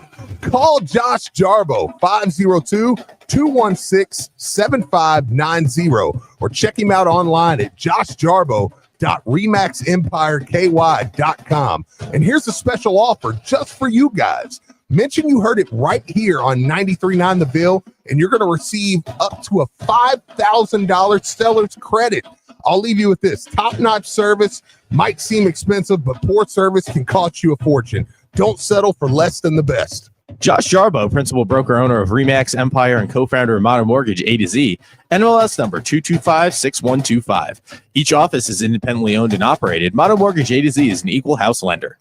Call Josh Jarbo, 502-216-7590, or check him out online at joshjarbo.remaxempireky.com. And here's a special offer just for you guys. Mention you heard it right here on 93.9 The Ville, and you're going to receive up to a $5,000 seller's credit. I'll leave you with this. Top-notch service might seem expensive, but poor service can cost you a fortune. Don't settle for less than the best. Josh Jarbo, principal broker owner of RE/MAX Empire and co-founder of Modern Mortgage A to Z, NMLS number 2256125. Each office is independently owned and operated. Modern Mortgage A to Z is an equal house lender.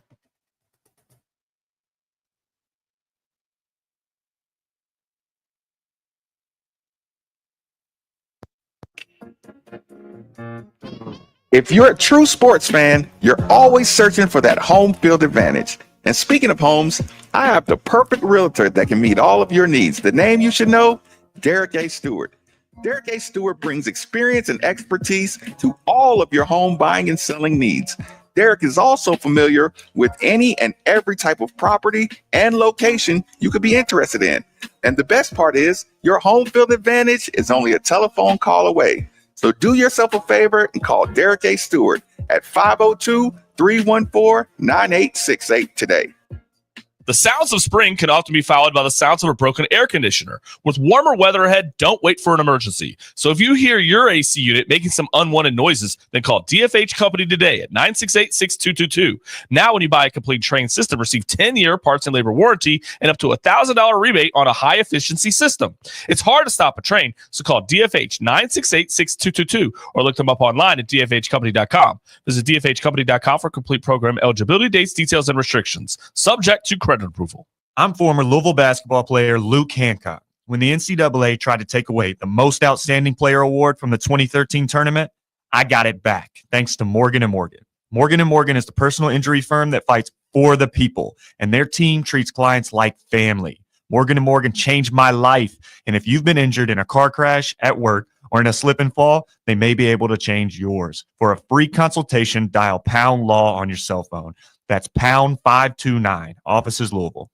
If you're a true sports fan, you're always searching for that home field advantage. And speaking of homes, I have the perfect realtor that can meet all of your needs. The name you should know, Derek A. Stewart. Derek A. Stewart brings experience and expertise to all of your home buying and selling needs. Derek is also familiar with any and every type of property and location you could be interested in. And the best part is, your home field advantage is only a telephone call away. So do yourself a favor and call Derek A. Stewart at 502-314-9868 today. The sounds of spring can often be followed by the sounds of a broken air conditioner. With warmer weather ahead, don't wait for an emergency. So if you hear your AC unit making some unwanted noises, then call DFH Company today at 968-6222. Now, when you buy a complete Train system, receive 10-year parts and labor warranty and up to $1,000 rebate on a high-efficiency system. It's hard to stop a train, so call DFH 968-6222 or look them up online at dfhcompany.com. Visit dfhcompany.com for complete program eligibility, dates, details, and restrictions. Subject to credit approval. I'm former Louisville basketball player Luke Hancock. When the NCAA tried to take away the most outstanding player award from the 2013 tournament, I got it back thanks to Morgan & Morgan. Morgan & Morgan is the personal injury firm that fights for the people, and their team treats clients like family. Morgan & Morgan changed my life, and if you've been injured in a car crash, at work, or in a slip and fall, they may be able to change yours. For a free consultation, dial #LAW on your cell phone. That's #529, offices Louisville.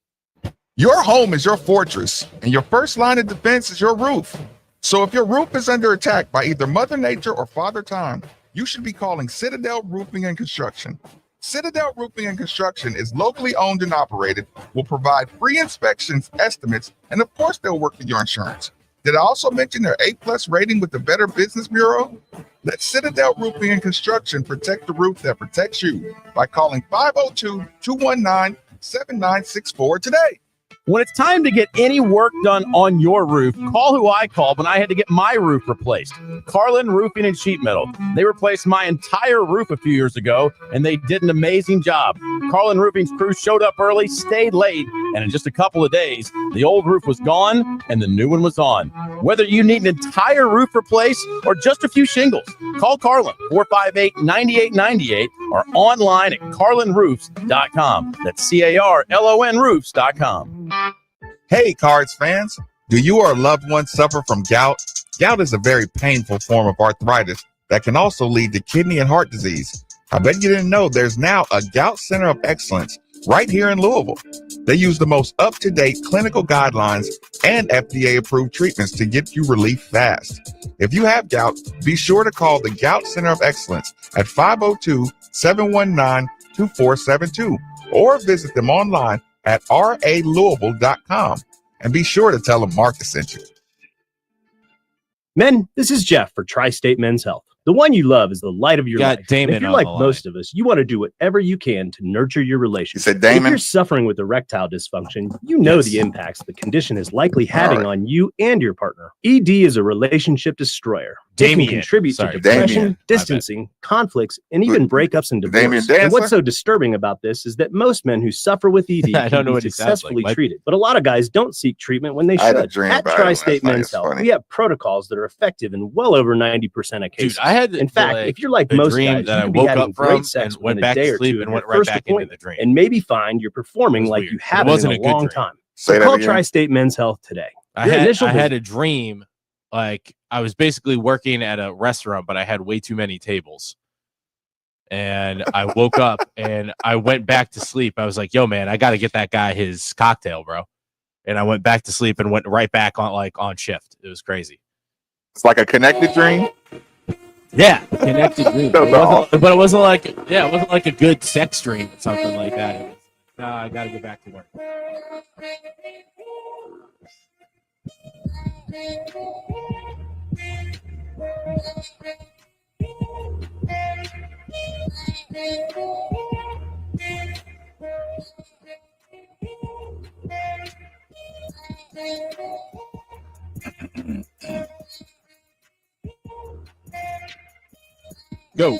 Your home is your fortress, and your first line of defense is your roof. So if your roof is under attack by either Mother Nature or Father Time, you should be calling Citadel Roofing and Construction. Citadel Roofing and Construction is locally owned and operated, will provide free inspections, estimates, and of course they'll work with your insurance. Did I also mention their A+ rating with the Better Business Bureau? Let Citadel Roofing and Construction protect the roof that protects you by calling 502-219-7964 today. When it's time to get any work done on your roof, call who I called when I had to get my roof replaced. Carlin Roofing and Sheet Metal. They replaced my entire roof a few years ago, and they did an amazing job. Carlin Roofing's crew showed up early, stayed late, and in just a couple of days, the old roof was gone and the new one was on. Whether you need an entire roof replaced or just a few shingles, call Carlin, 458-9898, or online at carlinroofs.com. That's CARLON roofs.com. Hey, Cards fans, do you or a loved one suffer from gout? Gout is a very painful form of arthritis that can also lead to kidney and heart disease. I bet you didn't know there's now a Gout Center of Excellence right here in Louisville. They use the most up-to-date clinical guidelines and FDA-approved treatments to get you relief fast. If you have gout, be sure to call the Gout Center of Excellence at 502-719-2472 or visit them online at ralouisville.com, and be sure to tell them Marcus sent you. Men, this is Jeff for Tri-State Men's Health. The one you love is the light of your life. Damon If you're on like the most of us, you want to do whatever you can to nurture your relationship. said Damon? If you're suffering with erectile dysfunction, you know the impacts the condition is likely having on you and your partner. ED is a relationship destroyer. It can contribute to depression, distancing, conflicts, and even breakups and divorce. And what's so disturbing about this is that most men who suffer with ED I don't can know be what he sounds successfully like. treated. But a lot of guys don't seek treatment when they I had a should. dream At about it Tri-State last night. Men's It's Health, funny. we have protocols that are effective in well over 90% of cases. Dude, I had in fact, if you're like a most dream guys, that you I could be woke having up from great sex and went within a back day to or sleep two and of went your right first back into appointment, the dream. and maybe find you're performing like weird. you It haven't in wasn't a a good long dream. time. Say So that call again. Tri-State Men's Health today. I Your initial had visit- a dream, like I was basically working at a restaurant, but I had way too many tables. And I woke up and I went back to sleep. I was like, yo, man, I got to get that guy his cocktail, bro. And I went back to sleep and went right back on shift. It was crazy. It's like a connected dream. Yeah, connected dream. But it wasn't like a good sex dream or something like that. It was, no, I got to get back to work. Go.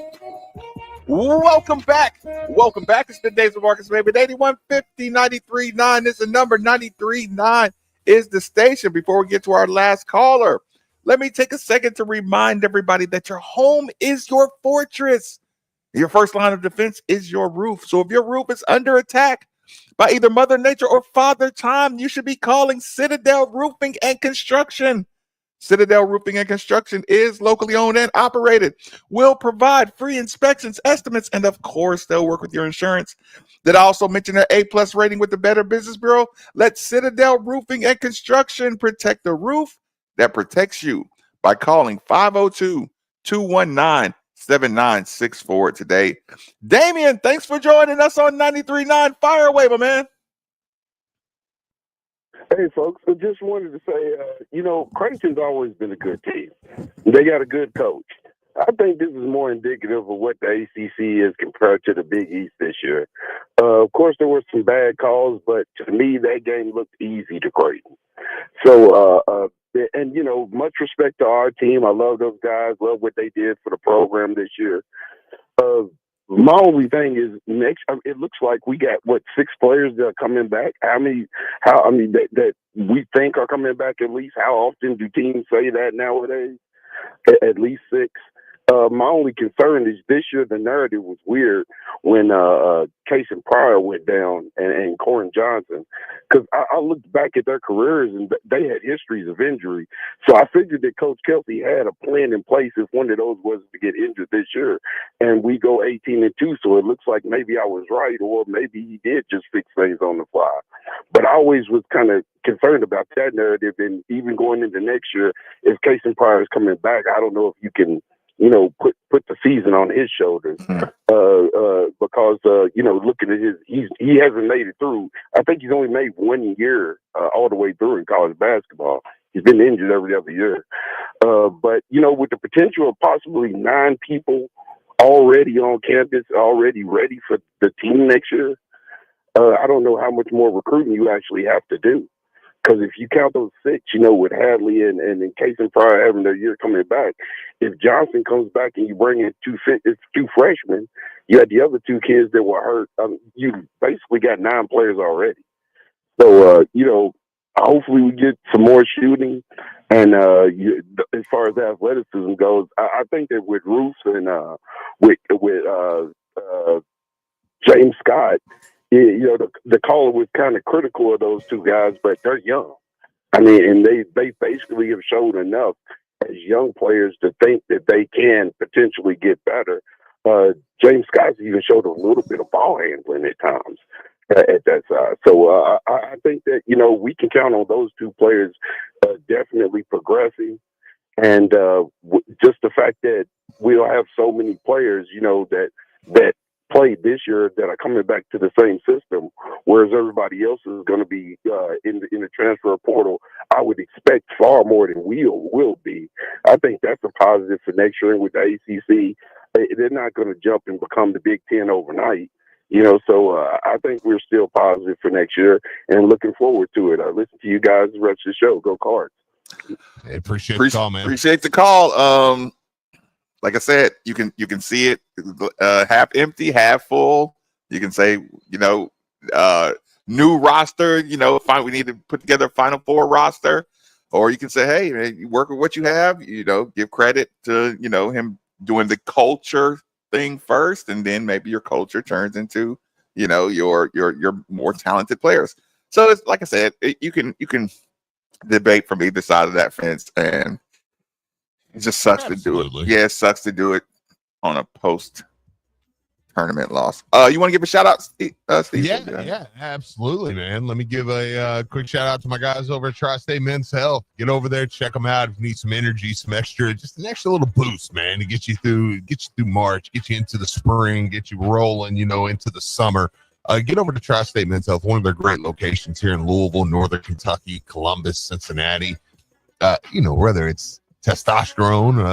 Welcome back. Welcome back. It's the days of Marcus Raven. 8150-93.9 is the number. 93.9 is the station. Before we get to our last caller, let me take a second to remind everybody that your home is your fortress. Your first line of defense is your roof. So if your roof is under attack by either Mother Nature or Father Time, you should be calling Citadel Roofing and Construction. Citadel Roofing and Construction is locally owned and operated, will provide free inspections, estimates, and of course, they'll work with your insurance. Did I also mention their A+ rating with the Better Business Bureau? Let Citadel Roofing and Construction protect the roof that protects you by calling 502-219-7964 today. Damian, thanks for joining us on 93.9. Fire away, my man. Hey, folks, I just wanted to say, Creighton's always been a good team. They got a good coach. I think this is more indicative of what the ACC is compared to the Big East this year. Of course, there were some bad calls, but to me, that game looked easy to Creighton. So, much respect to our team. I love those guys, love what they did for the program this year. My only thing is it looks like we got 6 players that are coming back. That we think are coming back at least. How often do teams say that nowadays? At least 6. My only concern is this year the narrative was weird when Case and Pryor went down and Corin Johnson, because I looked back at their careers and they had histories of injury. So I figured that Coach Kelsey had a plan in place if one of those was to get injured this year, and we go 18-2. So it looks like maybe I was right, or maybe he did just fix things on the fly. But I always was kind of concerned about that narrative, and even going into next year, if Case and Pryor is coming back, I don't know if you can put the season on his shoulders, because looking at he hasn't made it through. I think he's only made 1 year all the way through in college basketball. He's been injured every other year, but with the potential of possibly 9 people already on campus, already ready for the team next year, I don't know how much more recruiting you actually have to do. Because if you count those 6, with Hadley and in Case and Pryor having their year coming back, if Johnson comes back and you bring in 2 freshmen, you had the other 2 kids that were hurt. You basically got 9 players already. So, hopefully we get some more shooting. And as far as athleticism goes, I think that with Roos and with James Scott, the caller was kind of critical of those 2 guys, but they're young. I mean, and they basically have showed enough as young players to think that they can potentially get better. James Scott's even showed a little bit of ball handling at times at that side. So I think that, we can count on those 2 players definitely progressing. And just the fact that we'll have so many players, that played this year that are coming back to the same system, whereas everybody else is going to be in the transfer portal. I would expect far more than will be. I think that's a positive for next year. And with the ACC, they're not going to jump and become the Big Ten overnight. So I think we're still positive for next year and looking forward to it. I listen to you guys the rest of the show. Go Cards. Hey, appreciate the call, man. Appreciate the call. Like I said, you can see it half empty, half full. You can say, new roster, fine, we need to put together a Final Four roster. Or you can say, hey, man, you work with what you have, give credit to, him doing the culture thing first, and then maybe your culture turns into, your more talented players. So it's like I said, you can debate from either side of that fence, and it just sucks to do it. Yeah, it sucks to do it on a post-tournament loss. You want to give a shout-out, Steve? Yeah, absolutely, man. Let me give a quick shout-out to my guys over at Tri-State Men's Health. Get over there, check them out if you need some energy, just an extra little boost, man, to get you through March, get you into the spring, get you rolling, into the summer. Get over to Tri-State Men's Health, one of their great locations here in Louisville, Northern Kentucky, Columbus, Cincinnati. Whether it's testosterone,